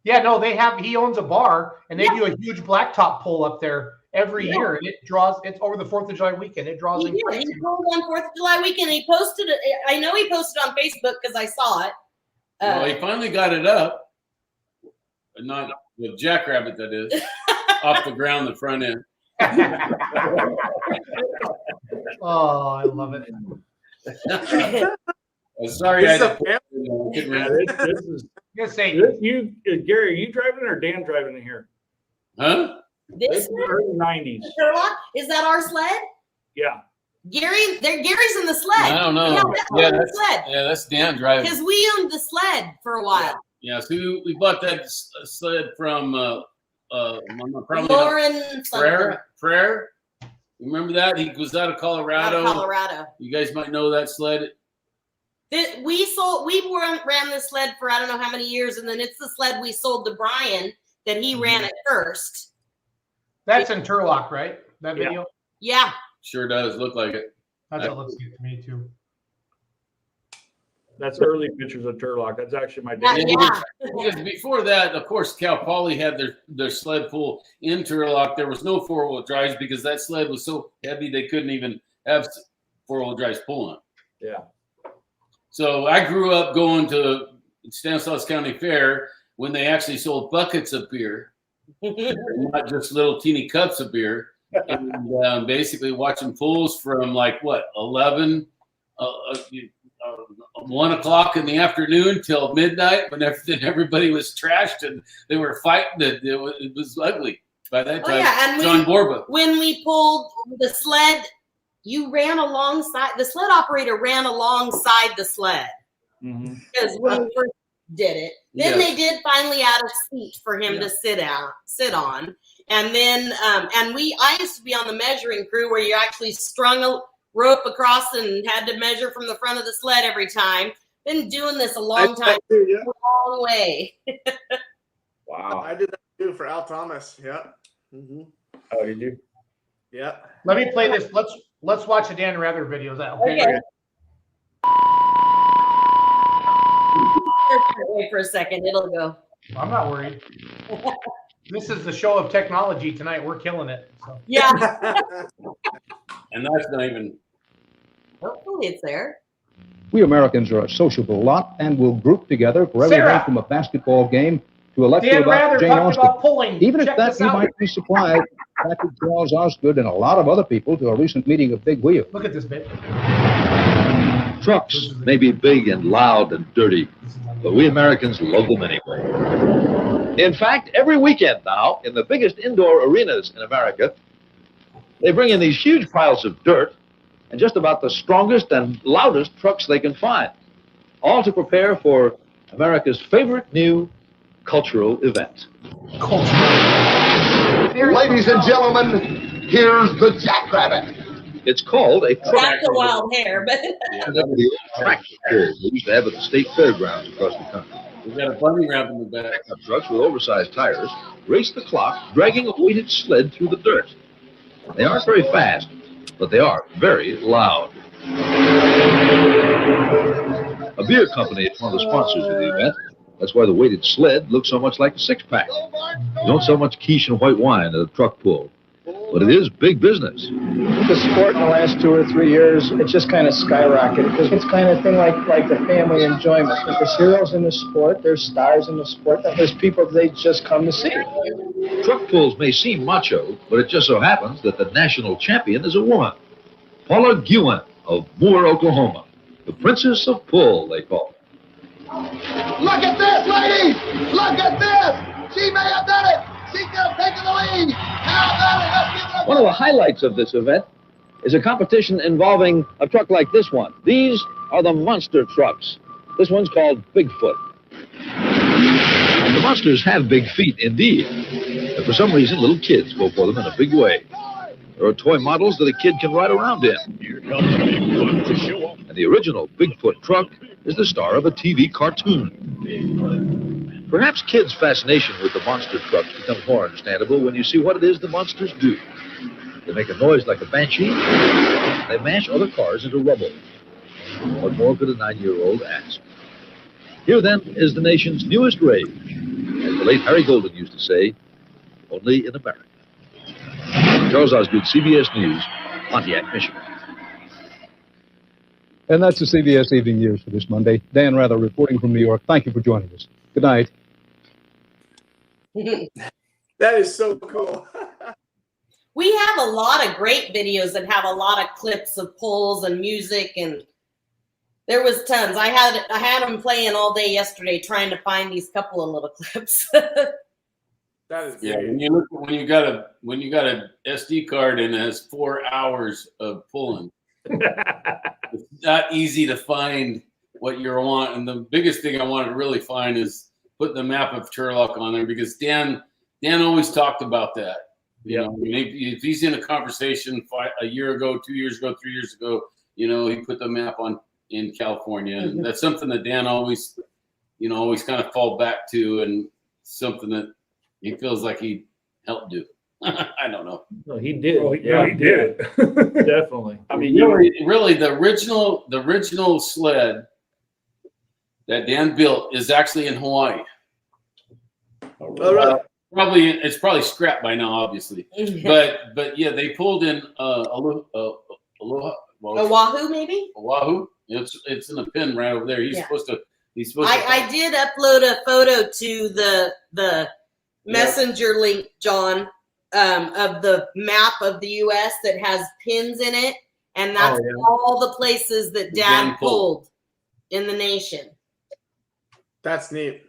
Yeah, no, he owns a bar and they do a huge blacktop pull up there every year. And it's over the 4th of July weekend. It draws in He crazy. pulled on 4th of July weekend. He posted it. I know he posted on Facebook because I saw it. Well, he finally got it up, but not the Jackrabbit, that is, off the ground, the front end. Oh, I love it. Sorry, This I is couldn't Yeah, read. this is say Gary, are you driving or Dan driving in here? Huh? This is early 90s. Turlock, is that our sled? Yeah. Gary's in the sled. I don't know. Yeah, that's the sled. That's Dan driving. Because we owned the sled for a while. Yeah, so we bought that sled from probably Lauren Frere. Remember that? He was out of Colorado. Colorado. You guys might know that sled. We ran this sled for I don't know how many years, and then it's the sled we sold to Brian that he ran at first. That's in Turlock, right? That video? Yeah. Sure does look like it. That's what looks good to me too. That's early pictures of Turlock. That's actually my dad. Because before that, of course, Cal Poly had their sled pull in Turlock. There was no 4-wheel drives because that sled was so heavy they couldn't even have 4-wheel drives pulling. Yeah. So I grew up going to Stanislaus County Fair when they actually sold buckets of beer, not just little teeny cups of beer, and basically watching pulls from 11. 1 o'clock in the afternoon till midnight when everybody was trashed and they were fighting. It was ugly by that time. And John Borba. When we pulled the sled, you ran alongside. The sled operator ran alongside the sled because when we first did it, then they did finally add a seat for him to sit on, and then I used to be on the measuring crew where you actually strung a rope across and had to measure from the front of the sled every time. Been doing this a long time, a long way. Wow. I did that too for Al Thomas. Yeah. Oh, did you? Yeah. Let me play this. Let's watch the Dan Rather video. Is that okay? Wait for a second. It'll go. I'm not worried. This is the show of technology tonight. We're killing it. So. Yeah. And that's not even. Hopefully it's there. We Americans are a sociable lot and will group together for everything from a basketball game to a lecture Dan about Rather Jane talked Austen. about pulling. Even Check if that this you out. might be supplied, Patrick Charles Osgood and a lot of other people to a recent meeting of Big Wheel. Look at this bit. Trucks may be big and loud and dirty, but we Americans love them anyway. In fact, every weekend now, in the biggest indoor arenas in America, they bring in these huge piles of dirt and just about the strongest and loudest trucks they can find, all to prepare for America's favorite new cultural event. Ladies and gentlemen, here's the Jackrabbit. It's called a truck. That's the wild hair, but Tractor they used to have at the state fairgrounds across the country. We've got a bunny ramp in the back. Pickup trucks with oversized tires race the clock, dragging a weighted sled through the dirt. They aren't very fast, but they are very loud. A beer company is one of the sponsors of the event. That's why the weighted sled looks so much like a six-pack. You don't sell much quiche and white wine at a truck pull. but it is big business. The sport in the last 2 or 3 years, it just kind of skyrocketed because it's kind of thing like the family enjoyment. There's heroes in the sport, there's stars in the sport, there's people they just come to see. Truck pulls may seem macho, but it just so happens that the national champion is a woman. Paula Guin of Moore, Oklahoma. The Princess of Pull, they call her. Look at this, ladies! Look at this! She may have done it! She's still taking the lead! How about it? Let's give it One of the highlights of this event is a competition involving a truck like this one. These are the monster trucks. This one's called Bigfoot. And the monsters have big feet indeed. But for some reason, little kids go for them in a big way. There are toy models that a kid can ride around in. Here comes Bigfoot to show off. And the original Bigfoot truck is the star of a TV cartoon. Perhaps kids' fascination with the monster trucks becomes more understandable when you see what it is the monsters do. They make a noise like a banshee. They mash other cars into rubble. What more could a 9-year-old ask? Here, then, is the nation's newest rage. As the late Harry Golden used to say, only in America. Charles Osgood, CBS News, Pontiac, Michigan. And that's the CBS Evening News for this Monday. Dan Rather reporting from New York. Thank you for joining us. Good night. That is so cool. We have a lot of great videos that have a lot of clips of pulls and music, and there was tons. I had them playing all day yesterday trying to find these couple of little clips. That is yeah. When you got a SD card and it has 4 hours of pulling, it's not easy to find what you want. And the biggest thing I wanted to really find is putting the map of Turlock on there, because Dan always talked about that. You know, if he's in a conversation a year ago, 2 years ago, 3 years ago, you know, he put the map on in California, and that's something that Dan always kind of fall back to, and something that he feels like he helped do. I don't know. No, he did. Oh, yeah, he did. Definitely. I mean, really, the original sled that Dan built is actually in Hawaii. Oh, right. It's probably scrapped by now, obviously. But yeah, they pulled in Aloha. Oahu, maybe? Oahu. It's in a pin right over there. He's supposed to. I did upload a photo to the messenger link, John, of the map of the U.S. that has pins in it, and that's all the places that Dad pulled in the nation. That's neat.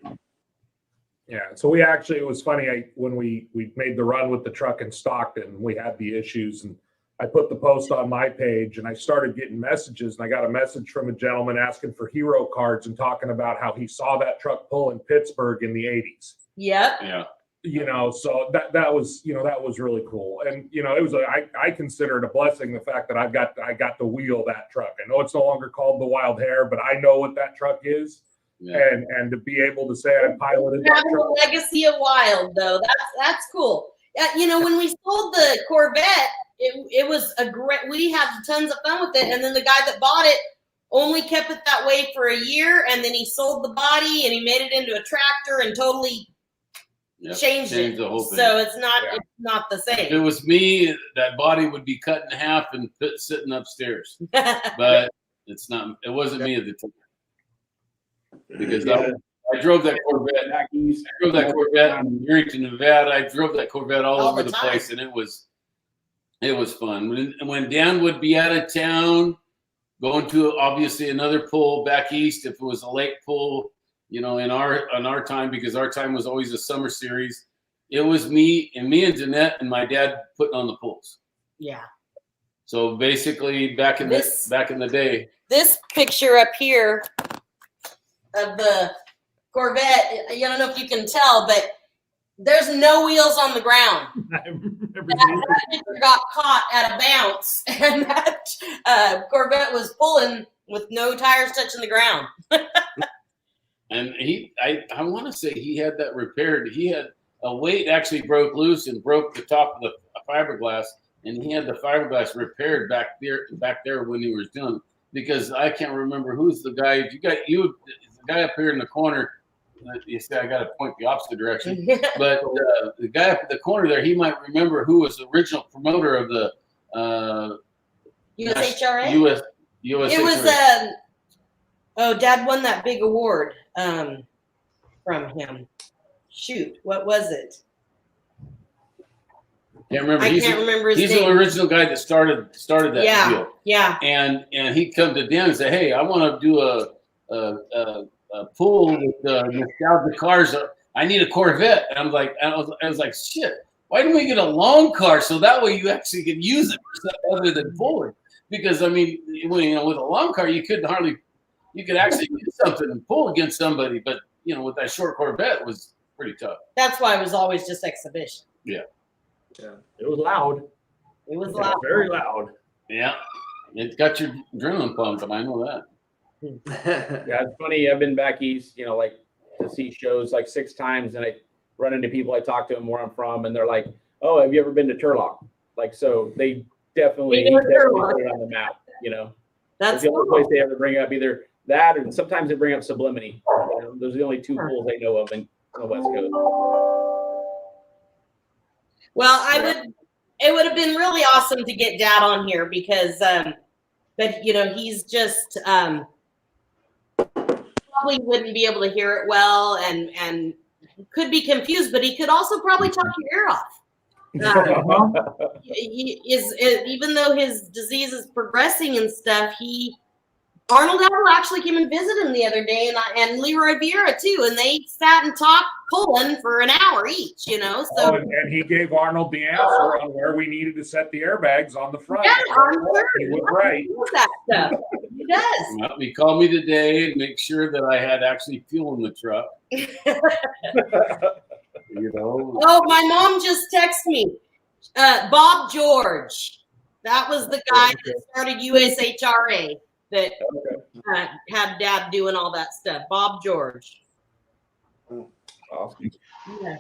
Yeah, so it was funny. When we made the run with the truck in Stockton, we had the issues, and I put the post on my page, and I started getting messages, and I got a message from a gentleman asking for hero cards and talking about how he saw that truck pull in Pittsburgh in the 80s. Yep. Yeah. You know, so that was really cool. And, you know, it was I consider it a blessing, the fact that I got to wheel that truck. I know it's no longer called the Wild Hare, but I know what that truck is. Yeah. And to be able to say I piloted that truck. The legacy of Wild, though, that's cool. You know, when we sold the Corvette, it was a great. We had tons of fun with it, and then the guy that bought it only kept it that way for a year, and then he sold the body and he made it into a tractor and totally changed it. The whole thing. So it's not the same. If it was me, that body would be cut in half and sitting upstairs. But it's not. It wasn't me at the time. Because I drove that Corvette. I drove that Corvette in Yerington, Nevada. I drove that Corvette all over the place, and it was fun. When Dan would be out of town, going to obviously another pull back east, if it was a lake pull, you know, in our time, because our time was always a summer series, it was me and Dannette and my dad putting on the pulls. Yeah. So basically, back in the day, this picture up here of the Corvette, I don't know if you can tell, but there's no wheels on the ground. That picture got caught at a bounce, and that Corvette was pulling with no tires touching the ground. And I want to say he had that repaired. He had a weight actually broke loose and broke the top of the fiberglass, and he had the fiberglass repaired back there when he was done. Because I can't remember who's the guy. The guy up here in the corner, You see, I got to point the opposite direction. But the guy up at the corner there, he might remember who was the original promoter of the USHRA. USHRA. It was Dad won that big award from him. Shoot, what was it? Can't remember. I can't remember his name. He's the original guy that started that deal. Yeah. And he'd come to Dan and say, "Hey, I want to do a pool with nostalgic cars. I need a Corvette." And I was like, "Shit, why didn't we get a long car so that way you actually could use it for something other than pulling?" Because I mean, with a long car, you could actually do something and pull against somebody, but with that short Corvette, it was pretty tough. That's why it was always just exhibition. Yeah. Yeah. It was loud. It was loud. Very loud. Yeah. It got your adrenaline pumping. I know that. Yeah, it's funny. I've been back east, like to see shows like 6 times, and I run into people. I talk to them where I'm from, and they're like, "Oh, have you ever been to Turlock?" Like, so they definitely stay on the map. That's the only place they ever bring up, either that or sometimes they bring up Sublimity. Those are the only 2 pools they know of in the West Coast. Well, it would have been really awesome to get Dad on here because, but he's just probably wouldn't be able to hear it well and could be confused, but he could also probably talk your ear off. He is, even though his disease is progressing and stuff, Arnold Apple actually came and visited him the other day, and Leroy Vieira too, and they sat and talked pulling for an hour each, So and he gave Arnold the answer on where we needed to set the airbags on the front. Yeah, Arnold, he was right. That stuff. He does. Well, he called me today and make sure that I had actually fuel in the truck. Oh, my mom just texted me. Bob George. That was the guy that started USHRA. That had Dad doing all that stuff. Bob George. Awesome. Yeah.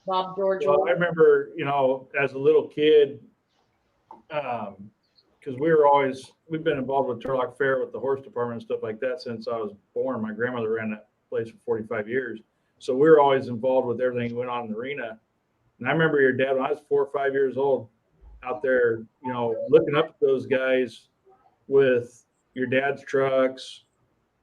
Bob George. Well, I remember, as a little kid, because we've been involved with Turlock Fair with the horse department and stuff like that since I was born. My grandmother ran that place for 45 years. So we were always involved with everything that went on in the arena. And I remember your dad when I was 4 or 5 years old out there, looking up at those guys with your dad's trucks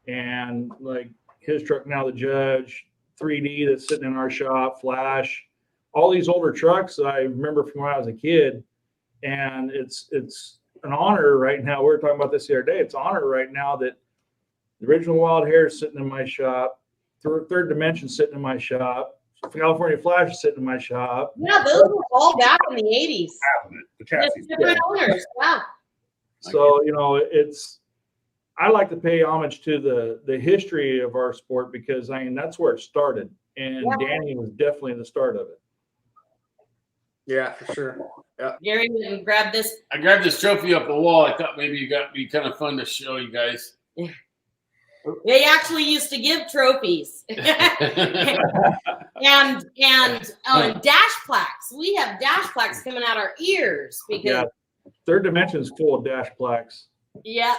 and like his truck, now the Judge, 3D that's sitting in our shop, Flash, all these older trucks that I remember from when I was a kid. And it's an honor right now. We were talking about this the other day. It's an honor right now that the original Wild Hair is sitting in my shop, Third Dimension sitting in my shop, California Flash is sitting in my shop. Yeah, those were all back in the 80s. The chassis. Different owners. Yeah. So, I like to pay homage to the history of our sport because that's where it started, and Danny was definitely the start of it. Yeah, for sure. Yeah. Gary, grab this. I grabbed this trophy off the wall. I thought maybe it'd be kind of fun to show you guys. They actually used to give trophies and dash plaques. We have dash plaques coming out our ears because Third Dimension's full of dash plaques. Yeah.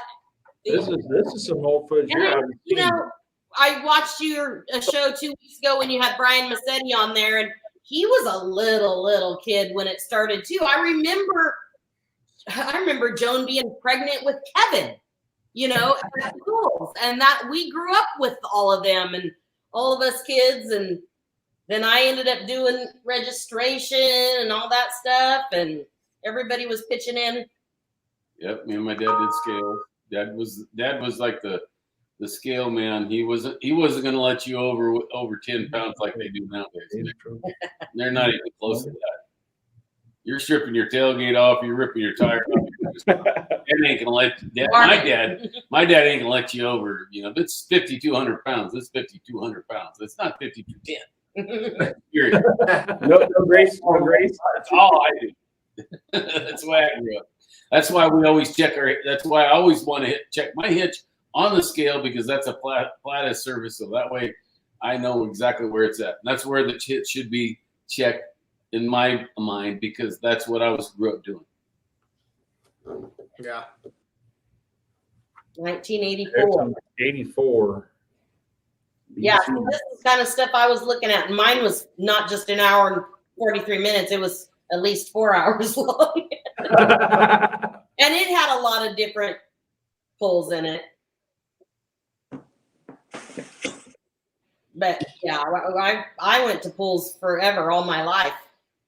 This is some old footage. I watched your show 2 weeks ago when you had Brian Massetti on there, and he was a little kid when it started too. I remember Joan being pregnant with Kevin, at schools, and that we grew up with all of them and all of us kids, and then I ended up doing registration and all that stuff, and everybody was pitching in. Yep, me and my dad did scales. Dad was like the scale man. He wasn't going to let you over 10 pounds like they do nowadays. They're not even close to that. You're stripping your tailgate off. You're ripping your tire off. Dad ain't gonna let my dad ain't gonna let you over. It's 5,200 pounds. It's 5,200 pounds. It's not 5,210. No grace. That's all I do. That's why I grew up. That's why we always check that's why I always want to check my hitch on the scale, because that's a flattest surface. So that way I know exactly where it's at. And that's where the hitch should be checked in my mind, because that's what I grew up doing. Yeah. 1984. 84. Yeah, so this is kind of stuff I was looking at. Mine was not just an hour and 43 minutes. It was at least 4 hours long. And it had a lot of different pulls in it. But yeah, I went to pools forever, all my life.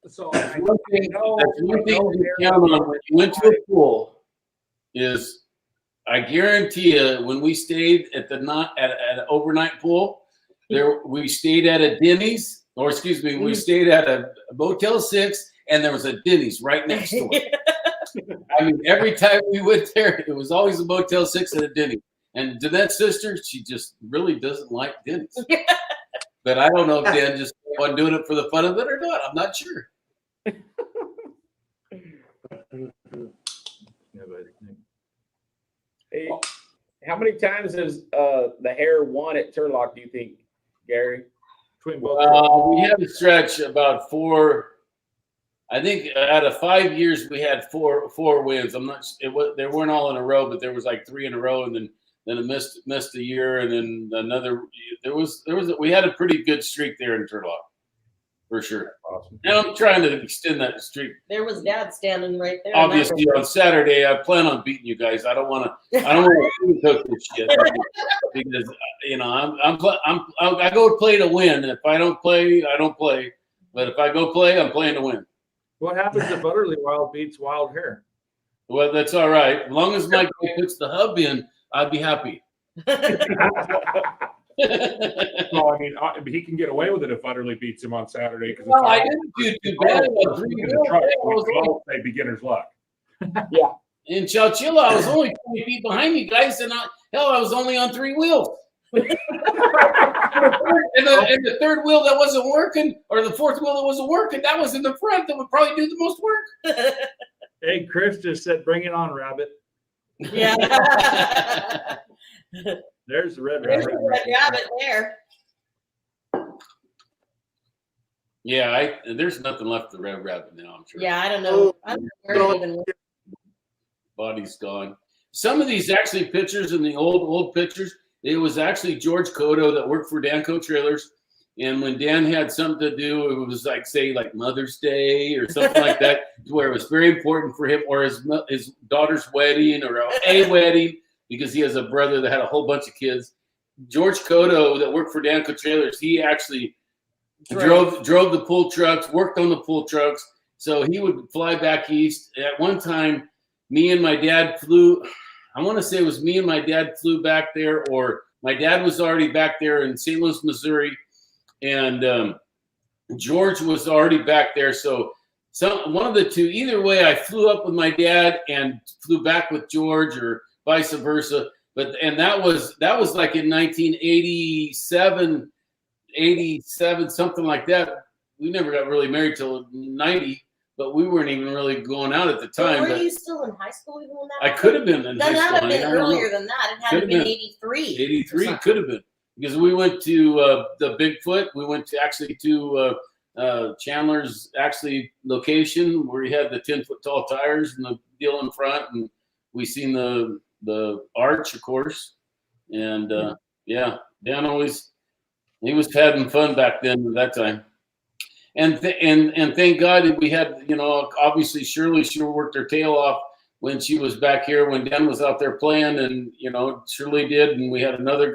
So that's one thing to count on when you went to a pool is, I guarantee you, when we stayed at an overnight pool, we stayed at a Denny's, or excuse me, we stayed at a Motel 6, and there was a Denny's right next door. I mean, every time we went there, it was always a Motel 6 and a Denny's. And Dannette's sister, she just really doesn't like Denny's. But I don't know if Dan just wasn't doing it for the fun of it or not. I'm not sure. Hey, how many times has the hare won at Turlock, do you think, Gary? Between both we had a stretch about 4. I think out of 5 years we had four wins. I'm not. They weren't all in a row, but there was like 3 in a row, and then it missed a year, and then another. We had a pretty good streak there in Turlock, for sure. Awesome. And I'm trying to extend that streak. There was Dad standing right there. Obviously, on Saturday, I plan on beating you guys. I don't want to cook this shit because I go play to win. If I don't play, I don't play. But if I go play, I'm playing to win. What happens if Utterly Wild beats Wild Hare? Well, that's all right. As long as my guy puts the hub in, I'd be happy. Well, I mean, he can get away with it if Utterly beats him on Saturday. Well, I didn't do too bad. Say beginner's luck. Yeah. In Chowchilla, I was only 20 feet behind you guys, and I was only on 3 wheels. and the third wheel that wasn't working, or the fourth wheel that wasn't working, that was in the front that would probably do the most work. Hey, Chris just said, "Bring it on, Rabbit." Yeah. There's the red There's rabbit. the red rabbit there. Yeah, there's nothing left of the red rabbit now, I'm sure. Yeah, I don't know. I don't know where it even. Body's gone. Some of these actually pictures in the old pictures, it was actually George Cotto that worked for Danco Trailers. And when Dan had something to do, it was like, say, like Mother's Day or something like that, where it was very important for him, or his daughter's wedding, or a wedding, because he has a brother that had a whole bunch of kids. George Cotto that worked for Danco Trailers, he actually drove the pull trucks, worked on the pull trucks. So he would fly back east. At one time, me and my dad flew. I want to say it was me and my dad flew back there, or my dad was already back there in St. Louis, Missouri, and George was already back there. So one of the two. Either way, I flew up with my dad and flew back with George, or vice versa. And that was like in 1987, 87, something like that. We never got really married till 90. But we weren't even really going out at the time. Were you still in high school even when that I could have been in high school. That had been earlier than that. It had to be 83. 83 could have been. Because we went to the Bigfoot. We went to Chandler's location where he had the 10-foot tall tires and the deal in front. And we seen the arch, of course. And Dan he was having fun back then at that time. And thank God that we had, obviously Shirley sure worked her tail off when she was back here, when Dan was out there playing, and, Shirley did. And we had another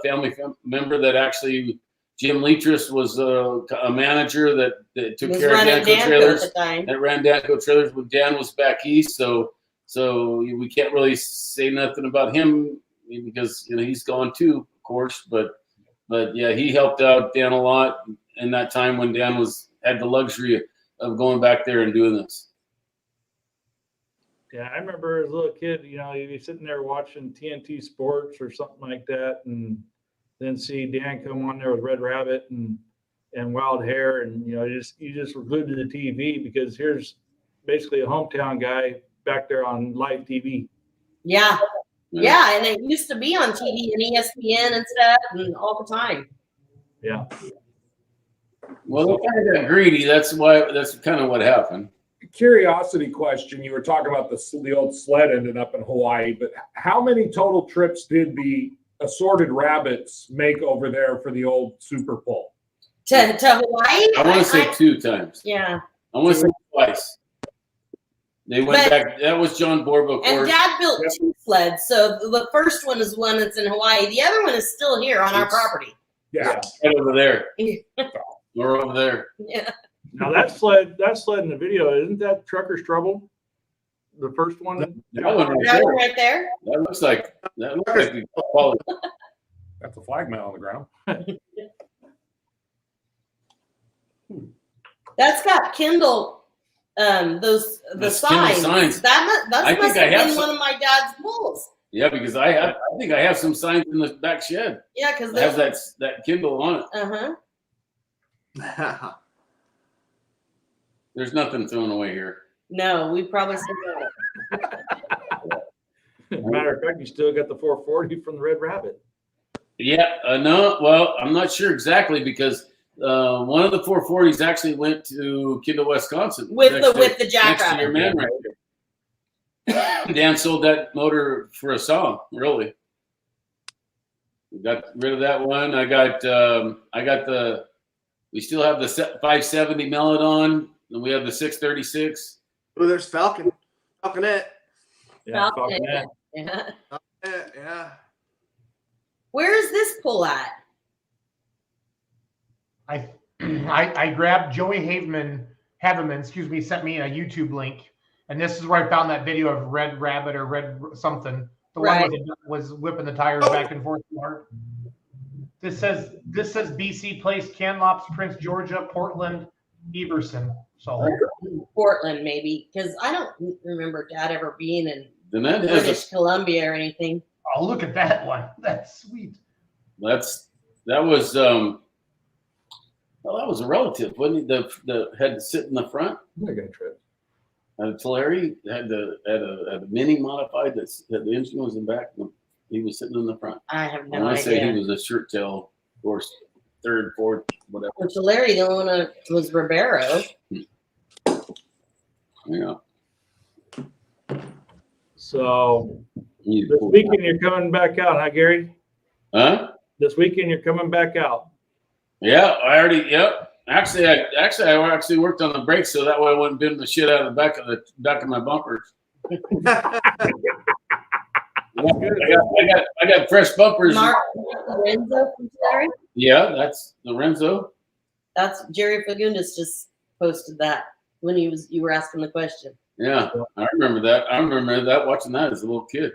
family member that actually, Jim Leitris was a manager that took care of Danco Trailers. That ran Danco Trailers when Dan was back east. So we can't really say nothing about him because, he's gone too, of course. But yeah, he helped out Dan a lot in that time when Dan had the luxury of going back there and doing this. Yeah, I remember as a little kid, you'd be sitting there watching TNT Sports or something like that, and then see Dan come on there with Red Rabbit and Wild Hare, and you just were glued to the TV because here's basically a hometown guy back there on live TV. Yeah. Yeah, and it used to be on TV and ESPN and stuff, and all the time. Yeah. Well, they kind of got greedy. That's kind of what happened. Curiosity question. You were talking about the old sled ending up in Hawaii, but how many total trips did the assorted rabbits make over there for the old Super Bowl? To Hawaii? I want to say 2 times. Yeah. I want to say twice. They went back. That was John Borba. And Dad built 2 sleds. So the first one is one that's in Hawaii. The other one is still here on our property. Yeah. Right over there. We're over there. Yeah. Now that sled in the video, isn't that Trucker's Trouble? The first one? That one right there? That looks like we call it. That's a flag man on the ground. That's got Kindle, the signs. That must have been one of my dad's bulls. Yeah, because I think I have some signs in the back shed. Yeah, because it has that Kindle on it. Uh-huh. There's nothing thrown away here. No, we probably still got it. As a matter of fact, you still got the 440 from the Red Rabbit. Yeah, no, well, I'm not sure exactly because one of the 440s actually went to Kendall, Wisconsin. With the Jackrabbit. Next to your man right there. Dan sold that motor for a song, really. We got rid of that one. We still have the 570 Melodon, and we have the 636. Oh, there's Falconette. Yeah, Falconette. Yeah. Yeah. Where is this pull at? I grabbed Joey Haveman, sent me a YouTube link, and this is where I found that video of Red Rabbit or Red something. The one that was whipping the tires back and forth. This says BC Place, Kamloops, Prince Georgia, Portland, Everson. So Portland, maybe, because I don't remember Dad ever being in Dannette British Columbia or anything. Oh, look at that one. That's sweet. That was that was a relative, wasn't he? The had to sit in the front. I got a trip. Tulare had a mini modified that the engine was in back. And he was sitting in the front. I have no idea. I say he was a shirt tail horse, 3rd, 4th, whatever. Well, Tulare, the only one was Ribeiro. Yeah. So this weekend you're coming back out, huh, Gary? Huh? This weekend you're coming back out. Yeah, I already. Yep. Actually, I actually worked on the brakes so that way I wouldn't bend the shit out of the back of my bumpers. I got fresh bumpers. Mark Renzo from Tulare? Yeah, that's Lorenzo. That's Jerry Fagundes just posted that when you were asking the question. Yeah, I remember that. I remember that watching that as a little kid.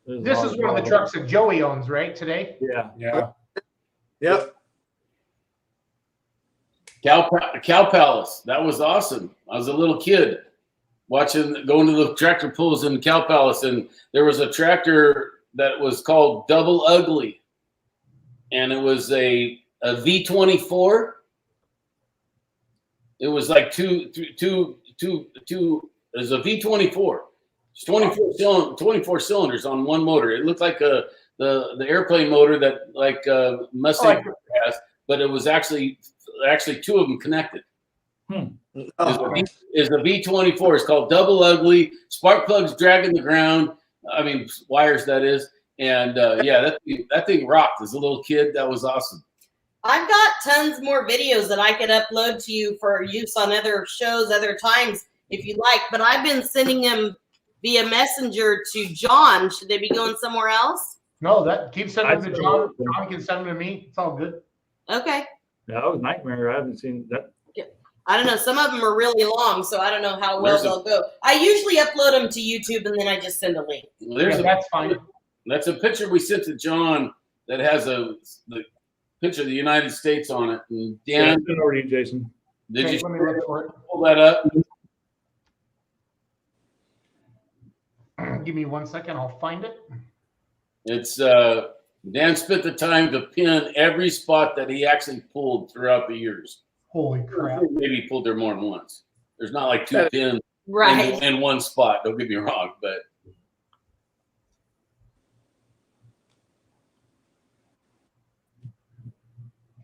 This is one of the trucks that Joey owns, right? Today? Yeah. Yep. Cow Palace. That was awesome. I was a little kid going to the tractor pulls in Cow Palace, and there was a tractor that was called Double Ugly, and it was a V24. It was like two. It was a V24. It's 24 cylinders on one motor. It looked like the airplane motor that like Mustang has, but it was actually 2 of them connected. Is the V24. It's called Double Ugly. Spark plugs dragging the ground. I mean wires, that is. And yeah, that thing rocked. As a little kid, that was awesome. I've got tons more videos that I could upload to you for use on other shows, other times, if you like. But I've been sending them via messenger to John. Should they be going somewhere else? No, keep sending them to John. John can send them to me. It's all good. Okay. Yeah, that was Nightmare. I haven't seen that. I don't know. Some of them are really long, so I don't know how well they'll go. I usually upload them to YouTube and then I just send a link. That's fine. That's a picture we sent to John that has the picture of the United States on it. And Dan, over to you, Jason. Did you let me look for it. pull that up? Give me 1 second. I'll find it. It's Dan spent the time to pin every spot that he actually pulled throughout the years. Holy crap. Maybe he pulled there more than once. There's not like 2 pins in one spot. Don't get me wrong, but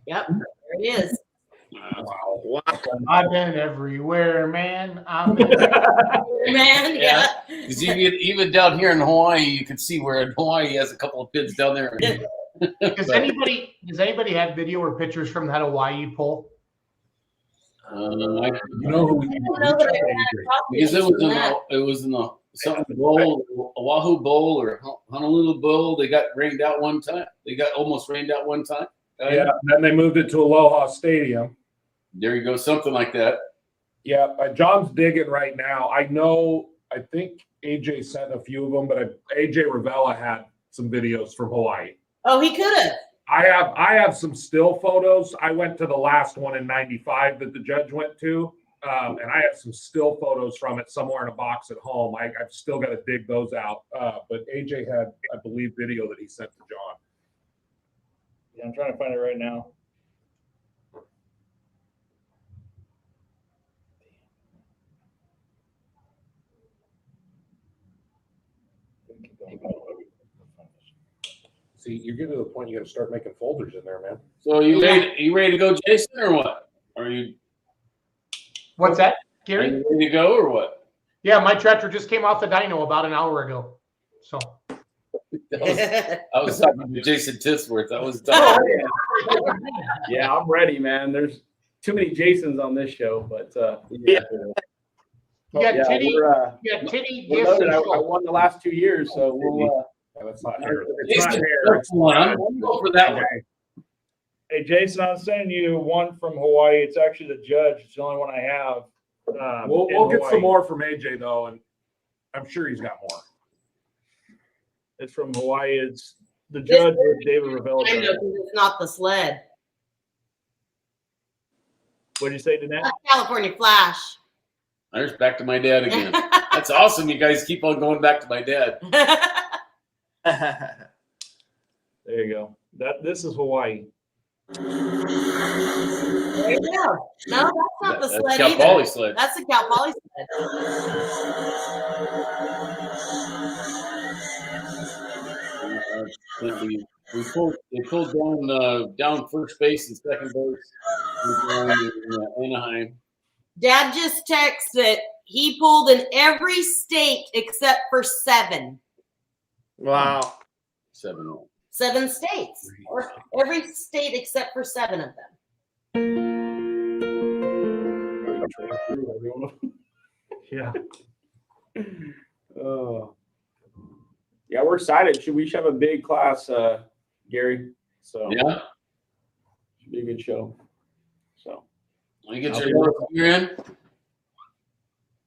yep, there it is. wow. Wow. I've been everywhere, man. I've been Man, yeah. Because even down here in Hawaii, you can see where in Hawaii he has a couple of pins down there. Does anybody have video or pictures from that Hawaii poll? You know who because it was in the something bowl, Oahu Bowl or Honolulu Bowl. They got rained out one time. They got almost rained out one time. Yeah, then they moved it to Aloha Stadium. There you go, something like that. Yeah, John's digging right now. I think AJ sent a few of them, but AJ Ravella had some videos from Hawaii. Oh, he could have. I have some still photos. I went to the last one in '95 that the judge went to, and I have some still photos from it somewhere in a box at home. I've still got to dig those out. But AJ had, I believe, video that he sent to John. Yeah, I'm trying to find it right now. See, you're getting to the point you got to start making folders in there, man. So you ready to go, Jason, or what? Are you? What's that, Are Gary? you ready to go or what? Yeah, my tractor just came off the dyno about an hour ago. So I was talking to Jason Tisworth. I was talking. Yeah, I'm ready, man. There's too many Jasons on this show, but You got Titty. we're Gifts, loaded. and I Schultz. won the last 2 years, so we'll. That's not hair. Jason, that's one. I'm going to go for that one. Hey, Jason, I was sending you one from Hawaii. It's actually the judge. It's the only one I have. We'll get Hawaii. some more from AJ though, and I'm sure he's got more. It's from Hawaii. It's the judge with David Ravella. I know, 'cause it's not the sled. What did you say, Dannette? California Flash. There's back to my dad again. That's awesome. You guys keep on going back to my dad. There you go. This is Hawaii. There you go. No, that's not the That's sled Cal either. Poly sled. That's the Cal Poly sled. We pulled down first base and second base in Anaheim. Dad just texted that he pulled in every state except for 7. Wow. 7-0. 7 states. Or every state except for 7 of them. Yeah. Yeah, we're excited. We should have a big class, Gary. So Yeah. should be a good show. So You get your you're in.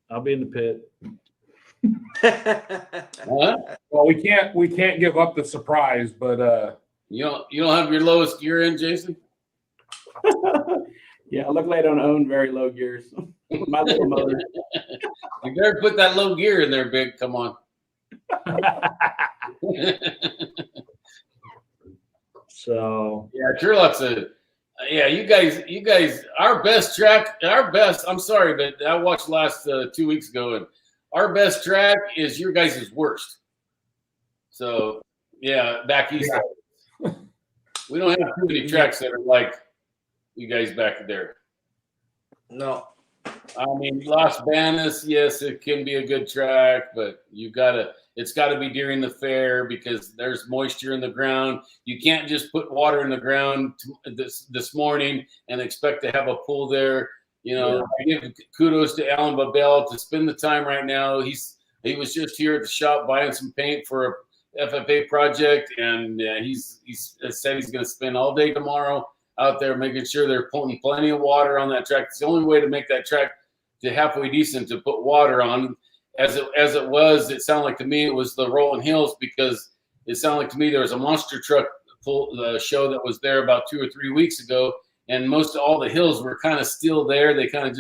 I'll be in the pit. Huh? Well, we can't give up the surprise, but You don't have your lowest gear in, Jason? yeah, luckily I don't own very low gears. My little motor. You better put that low gear in there, Big. Come on. So yeah, Turlock's you guys, our best, I'm sorry, but I watched last 2 weeks ago, and our best track is your guys' worst. So yeah, back east. Yeah. We don't have too many tracks that are like you guys back there. No. I mean, Las Banas, yes, it can be a good track, but it's gotta be during the fair because there's moisture in the ground. You can't just put water in the ground this morning and expect to have a pool there. You know, I give kudos to Alan Babel to spend the time right now. He was just here at the shop buying some paint for a FFA project, and he's said he's going to spend all day tomorrow out there making sure they're putting plenty of water on that track. It's the only way to make that track to halfway decent to put water on. As it was, it sounded like to me it was the Rolling Hills, because it sounded like to me there was a monster truck show that was there about 2 or 3 weeks ago, and most of all the hills were kind of still there. They kind of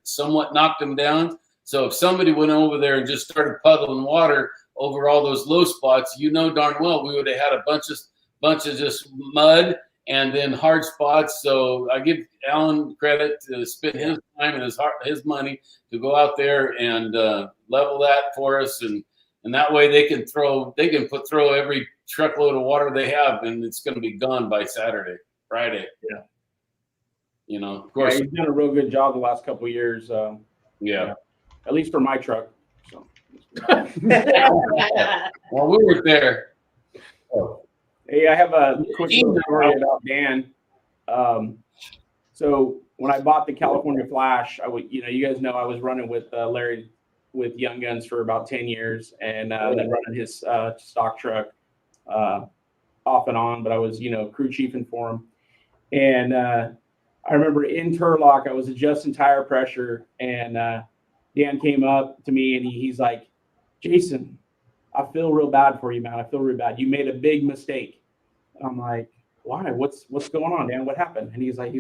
somewhat knocked them down. So if somebody went over there and just started puddling water over all those low spots, you know darn well we would have had a bunch of just mud and then hard spots. So I give Alan credit to spend his time and his money to go out there and level that for us, and that way they can throw every truckload of water they have, and it's going to be gone by Friday. you know, of Yeah, course. he's done a real good job the last couple of years. Yeah. At least for my truck. So. Well, we were there. Oh. Hey, I have a quick little story about Dan. So when I bought the California Flash, you guys know I was running with Larry with Young Guns for about 10 years, and then running his stock truck off and on. But I was, crew chiefing for him. And I remember in Turlock, I was adjusting tire pressure, and Dan came up to me and he's like, "Jason, I feel real bad for you, man. I feel real bad. You made a big mistake." And I'm like, "Why? What's going on, Dan? What happened?" And he's like,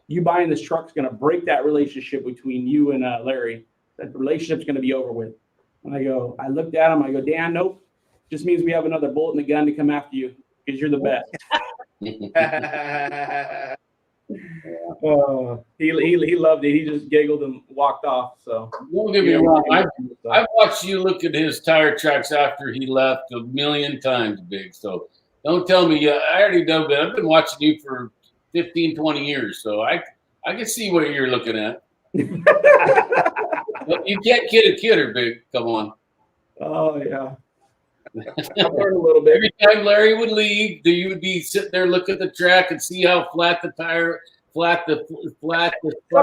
"You buying this truck's going to break that relationship between you and Larry. That relationship's going to be over with." And I looked at him. I go, "Dan, nope. Just means we have another bullet in the gun to come after you because you're the best." He loved it. He just giggled and walked off. So don't get me wrong. I've watched you look at his tire tracks after he left a million times, Big. So don't tell me. I already know that. I've been watching you for 15, 20 years. So I can see what you're looking at. But you can't kid a kidder, Big. Come on. Oh yeah. I've learned a little bit. Every time Larry would leave, you would be sitting there looking at the track and see how flat the tire, flat. Stop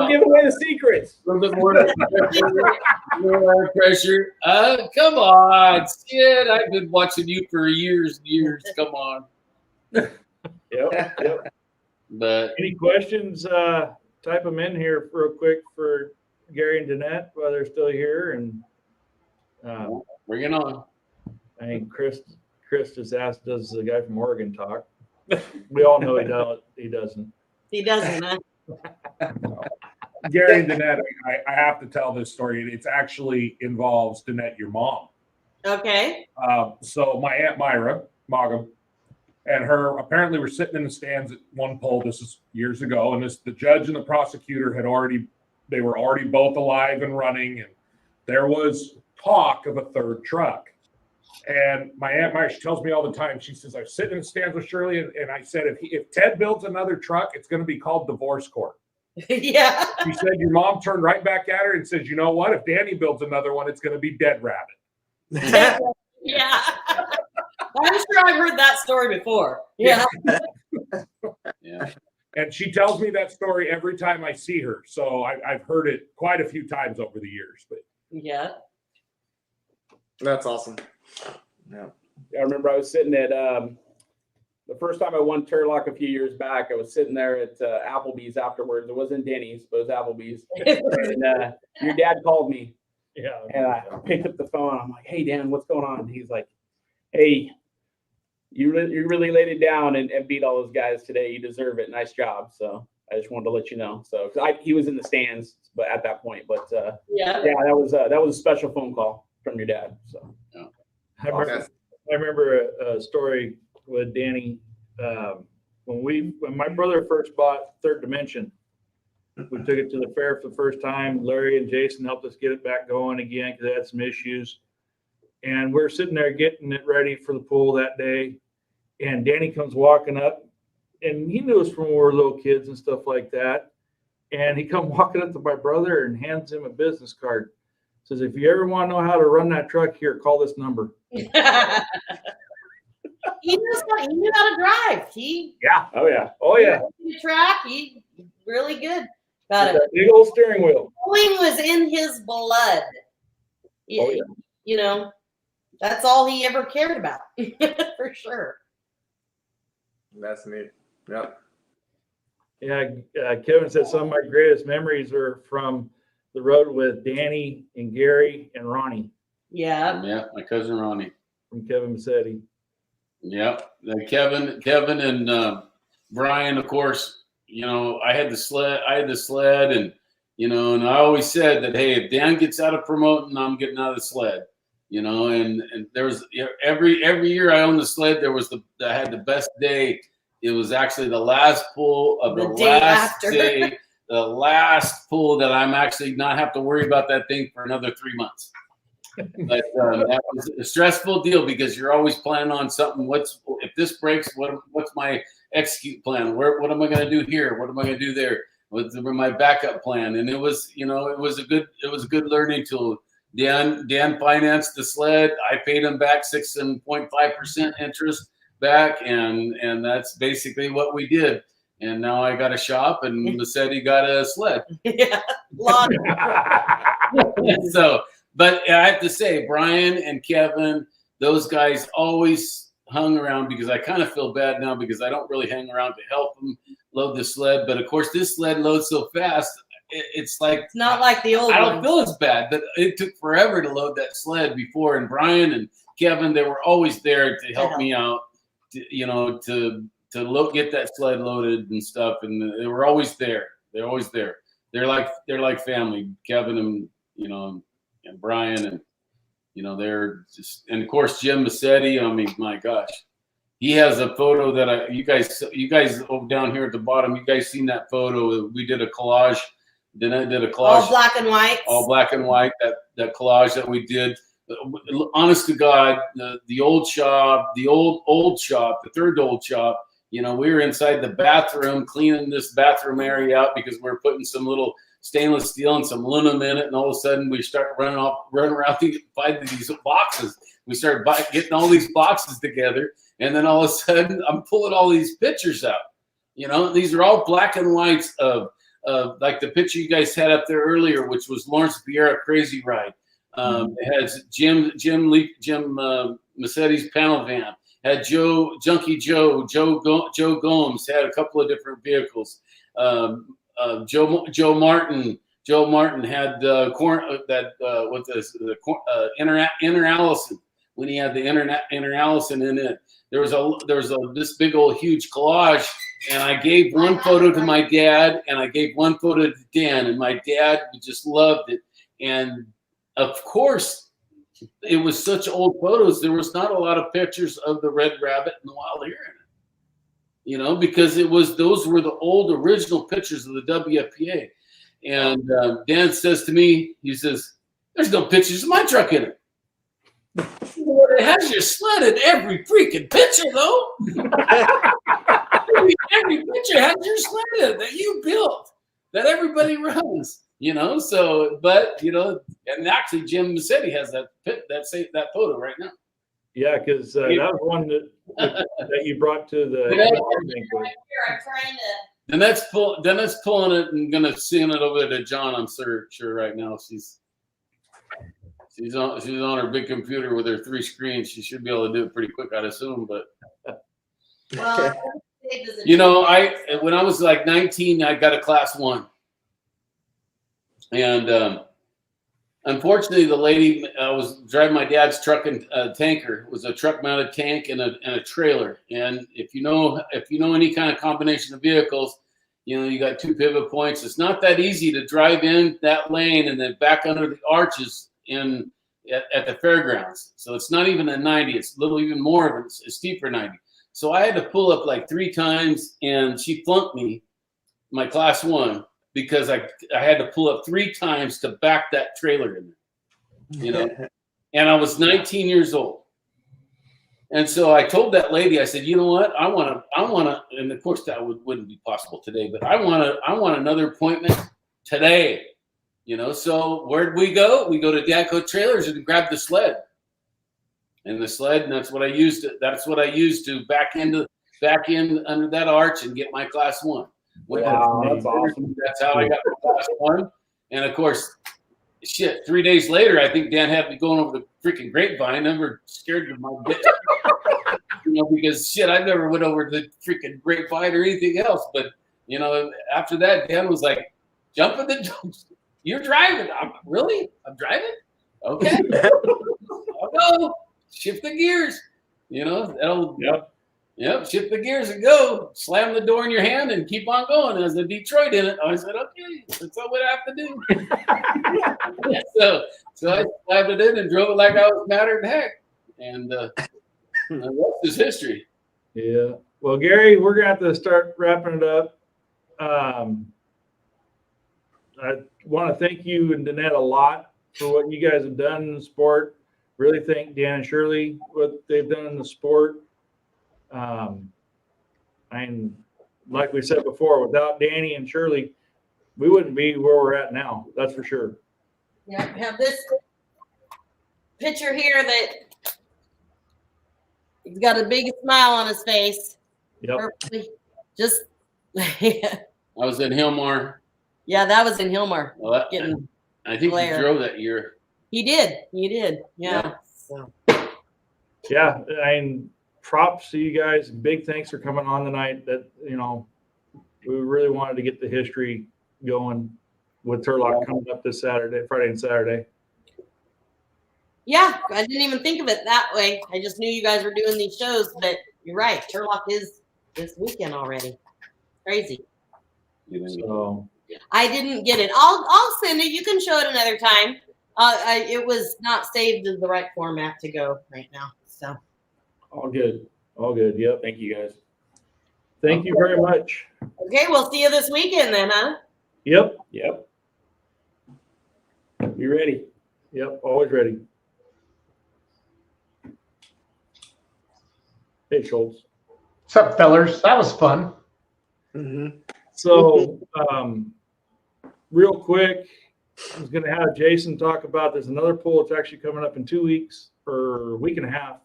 giving away the secrets. A little bit more pressure. Come on, shit! I've been watching you for years and years. Come on. Yep. But any questions? Type them in here real quick for Gary and Dannette while they're still here, and bring it on. I think Chris just asked, "Does the guy from Oregon talk?" We all know he doesn't. He doesn't, huh? Gary and Dannette, I have to tell this story. It actually involves Dannette, your mom. Okay. So my Aunt Myra, Mogum, and her apparently were sitting in the stands at one poll. This is years ago, and the judge and the prosecutor they were already both alive and running, and there was talk of a third truck. And my Aunt Myra, she tells me all the time, she says, "I was sitting in the stands with Shirley, and I said, if Ted builds another truck, it's going to be called divorce court." Yeah. She said, your mom turned right back at her and says, "You know what? If Danny builds another one, it's going to be Dead Rabbit." Yeah. I'm sure I've heard that story before. Yeah. Yeah. And she tells me that story every time I see her. So I've heard it quite a few times over the years. But yeah. That's awesome. Yeah. I remember I was sitting at the first time I won Turlock a few years back. I was sitting there at Applebee's afterwards. It wasn't Denny's, but it was Applebee's. And your dad called me. Yeah. And I picked up the phone. I'm like, "Hey, Dan, what's going on?" And he's like, "Hey, you really laid it down and beat all those guys today. You deserve it. Nice job." So I just wanted to let you know. So he was in the stands, but at that point. But yeah, that was a special phone call from your dad. So yeah. I remember a story with Danny when my brother first bought Third Dimension. We took it to the fair for the first time. Larry and Jason helped us get it back going again because they had some issues. And we're sitting there getting it ready for the pool that day. And Danny comes walking up, and he knew us from when we were little kids and stuff like that. And he come walking up to my brother and hands him a business card. Says, "If you ever want to know how to run that truck here, call this number." He knew how to drive. Oh yeah. The track. He really good. Got it. Big old steering wheel. Pulling was in his blood. Oh, yeah. You know, that's all he ever cared about, for sure. That's neat. Yep. Yeah, Kevin said some of my greatest memories are from the road with Danny and Gary and Ronnie. Yeah. Yeah, my cousin Ronnie. From Kevin Massetti. Yeah, Kevin and Brian, of course. I had the sled, and and I always said that, hey, if Dan gets out of promoting, I'm getting out of the sled. And there was every year I owned the sled, I had the best day. It was actually the last pull of the last day, the last pull that I'm actually not have to worry about that thing for another 3 months. But that was a stressful deal because you're always planning on something. If this breaks, what's my execute plan? What am I going to do here? What am I going to do there? was my backup plan, and it was a good learning tool. Dan financed the sled. I paid him back 6.5% interest back, and that's basically what we did. And now I got a shop, and Massetti got a sled. Yeah, lot. So, but I have to say, Brian and Kevin, those guys always hung around, because I kind of feel bad now because I don't really hang around to help them load the sled. But of course, this sled loads so fast. It's like, It's not like the old I don't one. feel as bad, but it took forever to load that sled before. And Brian and Kevin, they were always there to help me out, to get that sled loaded and stuff. And they were always there. They're always there. They're like family, Kevin and Brian, and they're just, and of course Jim Massetti. I mean, my gosh, he has a photo that you guys down here at the bottom. You guys seen that photo? We did a collage. Dannette did a collage. All black and white. All black and white. That collage that we did. Honest to God, the old shop, the old shop, the third old shop. We were inside the bathroom cleaning this bathroom area out because we were putting some little stainless steel and some aluminum in it, and all of a sudden we start running around finding these boxes. We started getting all these boxes together, and then all of a sudden I'm pulling all these pictures out. These are all black and whites of like the picture you guys had up there earlier, which was Lawrence Vieira Crazy Ride. It has Jim Massetti's panel van. Had Joe Gomes had a couple of different vehicles. Joe Martin had Inner Allison, when he had the Inner Allison in it. There was this big old huge collage, and I gave one photo to my dad, and I gave one photo to Dan, and my dad just loved it. And of course, it was such old photos. There was not a lot of pictures of the red rabbit and the wild hare in it, because those were the old original pictures of the WFPA. And Dan says to me, he says, "There's no pictures of my truck in it." It has your sled in every freaking picture, though. every picture has your sled in it that you built, that everybody runs. So, but and actually Jim Massetti has that photo right now. Yeah, because that was one that you brought to the. I'm trying to. Dannette's pulling it and gonna send it over to John. I'm sure right now she's on her big computer with her 3 screens. She should be able to do it pretty quick, I'd assume. But Well, when I was like 19, I got a Class 1. And unfortunately, the lady was driving my dad's truck and tanker. It was a truck-mounted tank and a trailer. And if you know any kind of combination of vehicles, you got 2 pivot points. It's not that easy to drive in that lane and then back under the arches at the fairgrounds. So it's not even a 90. It's a little even more of a steeper 90. So I had to pull up like 3 times, and she flunked me, my Class 1. Because I had to pull up 3 times to back that trailer in there, and I was 19 years old. And so I told that lady, I said, you know what? I want to, and of course that wouldn't be possible today, but I want another appointment today, So where'd we go? We go to Dadco Trailers and grab the sled. And that's what I used. That's what I used to back in under that arch and get my Class 1. Wow, that's awesome. That's how I got my Class 1. And of course, 3 days later, I think Dan had me going over the freaking grapevine. I never scared of my bitch. Because I never went over the freaking grapevine or anything else. But after that, Dan was like, "Jump in the jump. You're driving." I'm driving. Okay. I'll go. Shift the gears. Yep, shift the gears and go. Slam the door in your hand and keep on going. There's a Detroit in it. I said, okay, that's all we have to do. So I slammed it in and drove it like I was madder than heck. And the rest is history. Yeah. Well, Gary, we're going to have to start wrapping it up. I want to thank you and Dannette a lot for what you guys have done in the sport. Really thank Dan and Shirley what they've done in the sport. And like we said before, without Danny and Shirley, we wouldn't be where we're at now. That's for sure. Yeah, I have this picture here that he's got a big smile on his face. Yep. Purposely. Just I was in Hilmar. yeah, that was in Hilmar. Well, Getting I think glare. he drove that year. He did. Yeah. So Yeah, I mean, props to you guys. Big thanks for coming on tonight. That, you know, we really wanted to get the history going with Turlock coming up this Saturday, Friday and Saturday. yeah, I didn't even think of it that way. I just knew you guys were doing these shows, but you're right. Turlock is this weekend already. Crazy. So I didn't get it. I'll send it. You can show it another time. It was not saved in the right format to go right now. So all good. All good. Yep. Thank you guys. Thank you very much. okay, we'll see you this weekend then, huh? Yep. Be ready. Yep. Always ready. Hey, Schultz. What's up, fellers? That was fun. So, real quick, I was going to have Jason talk about there's another pool that's actually coming up in 2 weeks or a week and a half.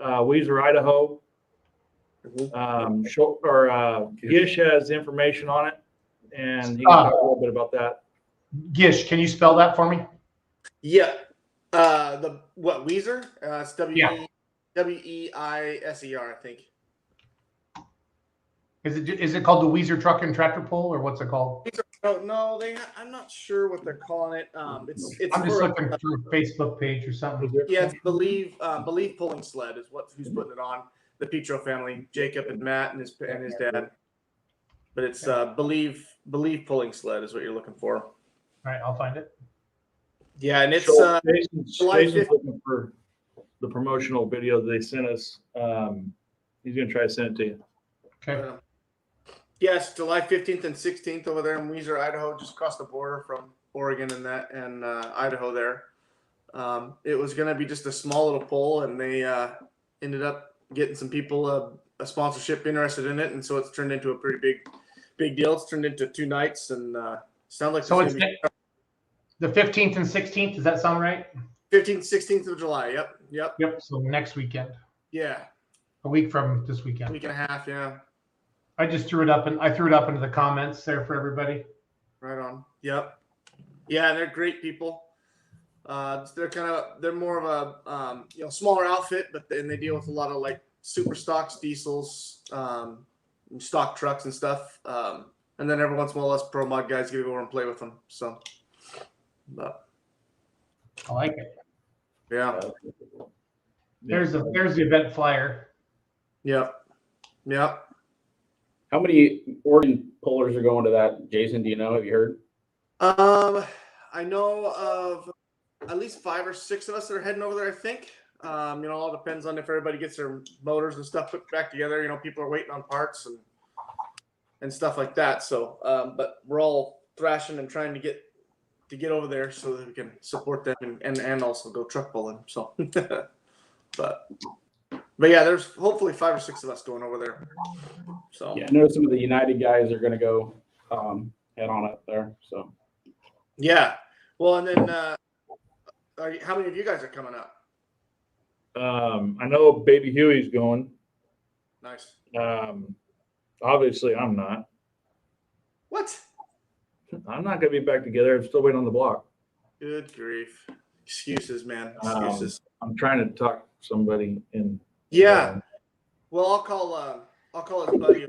Weiser, Idaho. Gish has information on it, and he can talk a little bit about that. Gish, can you spell that for me? Yeah. The what Weiser? It's W-E-I-S-E-R, I think. Is it called the Weiser Truck and Tractor Pull, or what's it called? Oh no, I'm not sure what they're calling it. It's I'm just looking through a Facebook page or something. Yeah, it's Believe Pulling Sled is who's putting it on. The Petro family, Jacob and Matt and his dad. But it's Believe Pulling Sled is what you're looking for. All right, I'll find it. Yeah, and it's Jason's July 15th. looking for the promotional video that they sent us. He's going to try to send it to you. Okay. Yes, July 15th and 16th over there in Weiser, Idaho, just across the border from Oregon and Idaho there. It was going to be just a small little poll, and they ended up getting some people a sponsorship interested in it, and so it's turned into a pretty big deal. It's turned into 2 nights, and sounds like so. It's the 15th and 16th. Does that sound right? 15th, 16th of July. Yep. So next weekend. Yeah. A week from this weekend. Week and a half. Yeah. I just threw it up into the comments there for everybody. Right on. Yep. Yeah, they're great people. They're more of a smaller outfit, but then they deal with a lot of like super stocks, diesels, stock trucks and stuff. And then every once in a while, us pro mod guys get to go over and play with them. So, but I like it. Yeah. There's the event flyer. Yep. How many Oregon pullers are going to that, Jason? Do you know? Have you heard? I know of at least 5 or 6 of us that are heading over there, I think. It all depends on if everybody gets their motors and stuff put back together. People are waiting on parts and stuff like that. So, but we're all thrashing and trying to get over there so that we can support them and also go truck pulling. So, but yeah, there's hopefully 5 or 6 of us going over there. So yeah, I know some of the United guys are going to go head on up there. So yeah, well, and then how many of you guys are coming up? I know Baby Huey's going. Nice. Obviously, I'm not. What? I'm not going to be back together. I'm still waiting on the block. Good grief! Excuses, man. Excuses. I'm trying to talk to somebody in. Yeah. Well, I'll call his buddy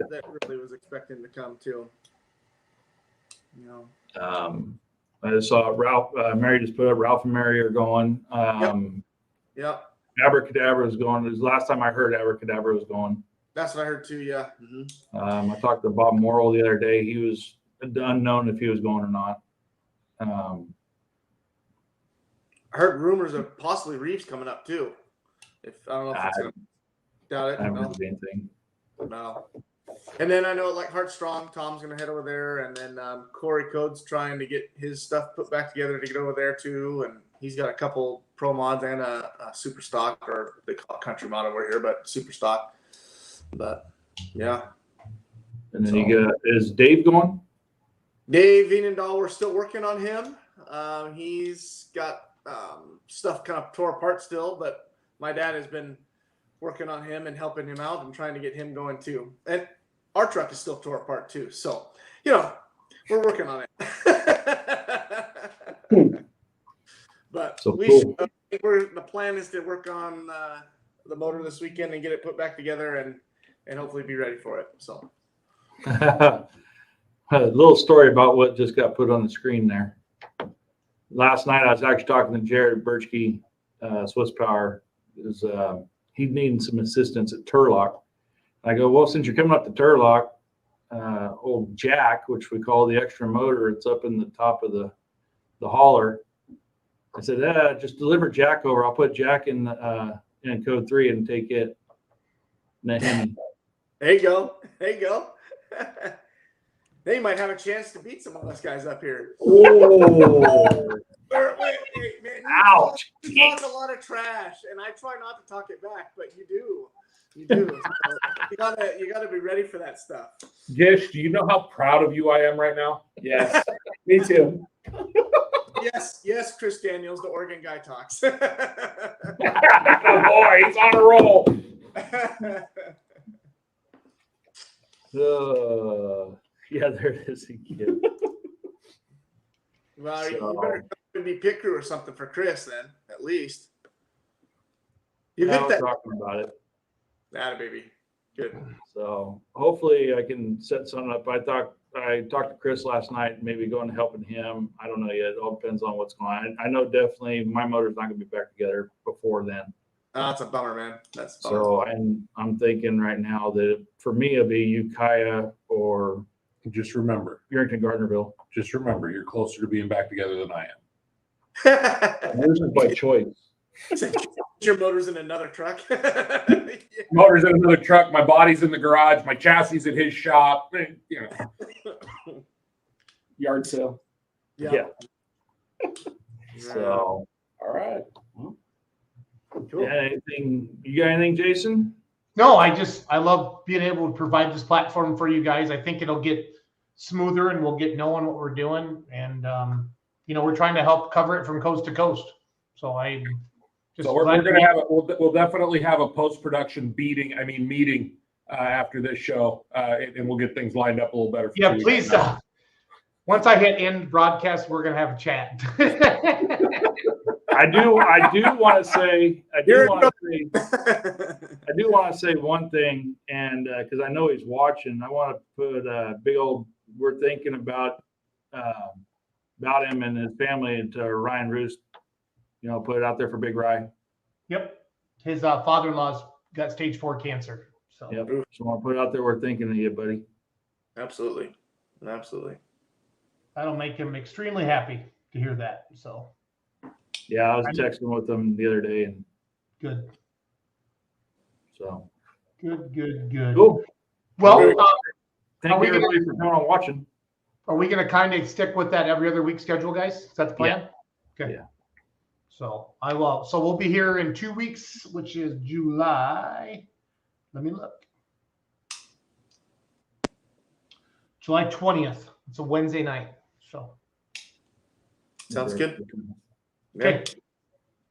that really was expecting to come too. I just saw Ralph. Mary just put up. Ralph and Mary are going. Yep. Abracadabra is going. It was the last time I heard Abracadabra was going. That's what I heard too. Yeah. I talked to Bob Morrill the other day. He was unknown if he was going or not. I heard rumors of possibly Reeves coming up too. I don't know if it's gonna doubt it. I haven't heard anything. No. And then I know like Heartstrong, Tom's gonna head over there, and then Corey Code's trying to get his stuff put back together to get over there too, and he's got a couple pro mods and a super stock, or they call it country mod over here, but super stock. But yeah. And then is Dave going? Dave Vienendahl, we're still working on him. He's got stuff kind of tore apart still, but my dad has been working on him and helping him out and trying to get him going too. And our truck is still tore apart too. So, we're working on it. But So the plan is to work on the motor this weekend and get it put back together and hopefully be ready for it. So. A little story about what just got put on the screen there. Last night I was actually talking to Jared Birchke, Swiss Power. He's needing some assistance at Turlock. I go, well, since you're coming up to Turlock, old Jack, which we call the extra motor, it's up in the top of the hauler. I said, just deliver Jack over. I'll put Jack in code 3 and take it. There you go. There you go. They might have a chance to beat some of us guys up here. Oh. Wait, man. Ouch. You talk a lot of trash, and I try not to talk it back, but you do. You do. So you gotta be ready for that stuff. Gish, do you know how proud of you I am right now? Yes, me too. Yes, Chris Daniels, the Oregon guy talks. Oh boy, he's on a roll. Yeah, there it is again. Well, you better be pit crew or something for Chris then, at least. You Yeah, get we're that talking about it. That baby. Good. So hopefully I can set something up. I talked to Chris last night, maybe going to helping him. I don't know yet. It all depends on what's going on. I know definitely my motor's not going to be back together before then. That's a bummer, man. That's a bummer. So I'm thinking right now that for me it'll be Ukiah or just remember Yerington Gardnerville. Just remember, you're closer to being back together than I am. Yours is by choice. Your motor's in another truck. Motor's in another truck. My body's in the garage. My chassis at his shop. Yard sale. Yeah. So all right. Cool. Yeah, you got anything, Jason? No, I love being able to provide this platform for you guys. I think it'll get smoother and we'll get knowing what we're doing. And, we're trying to help cover it from coast to coast. So we're going to have we'll definitely have a post-production meeting after this show, and we'll get things lined up a little better. Yeah, please. Once I hit end broadcast, we're going to have a chat. I do want to say one thing, and because I know he's watching, I want to put a big old. We're thinking about him and his family and Ryan Roost. Put it out there for Big Rye. Yep, his father-in-law's got stage 4 cancer. So yep. So I want to put it out there. We're thinking of you, buddy. Absolutely. That'll make him extremely happy to hear that. So. Yeah, I was texting with them the other day, and good. So good. Cool. Well, thank you everybody for coming and watching. Are we going to kind of stick with that every other week schedule, guys? Is that the plan? Yeah. Okay. Yeah. So I will. So we'll be here in 2 weeks, which is July. Let me look. July 20th. It's a Wednesday night. So. Sounds good. Okay.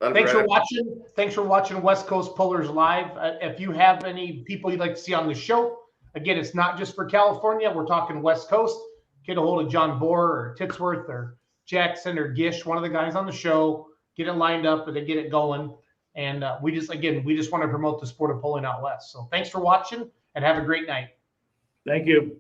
Thanks for watching. Thanks for watching West Coast Pullers Live. If you have any people you'd like to see on the show, again, it's not just for California. We're talking West Coast. Get a hold of John Bohr or Titsworth or Jackson or Gish, one of the guys on the show. Get it lined up and then get it going. And we just want to promote the sport of pulling out west. So thanks for watching and have a great night. Thank you.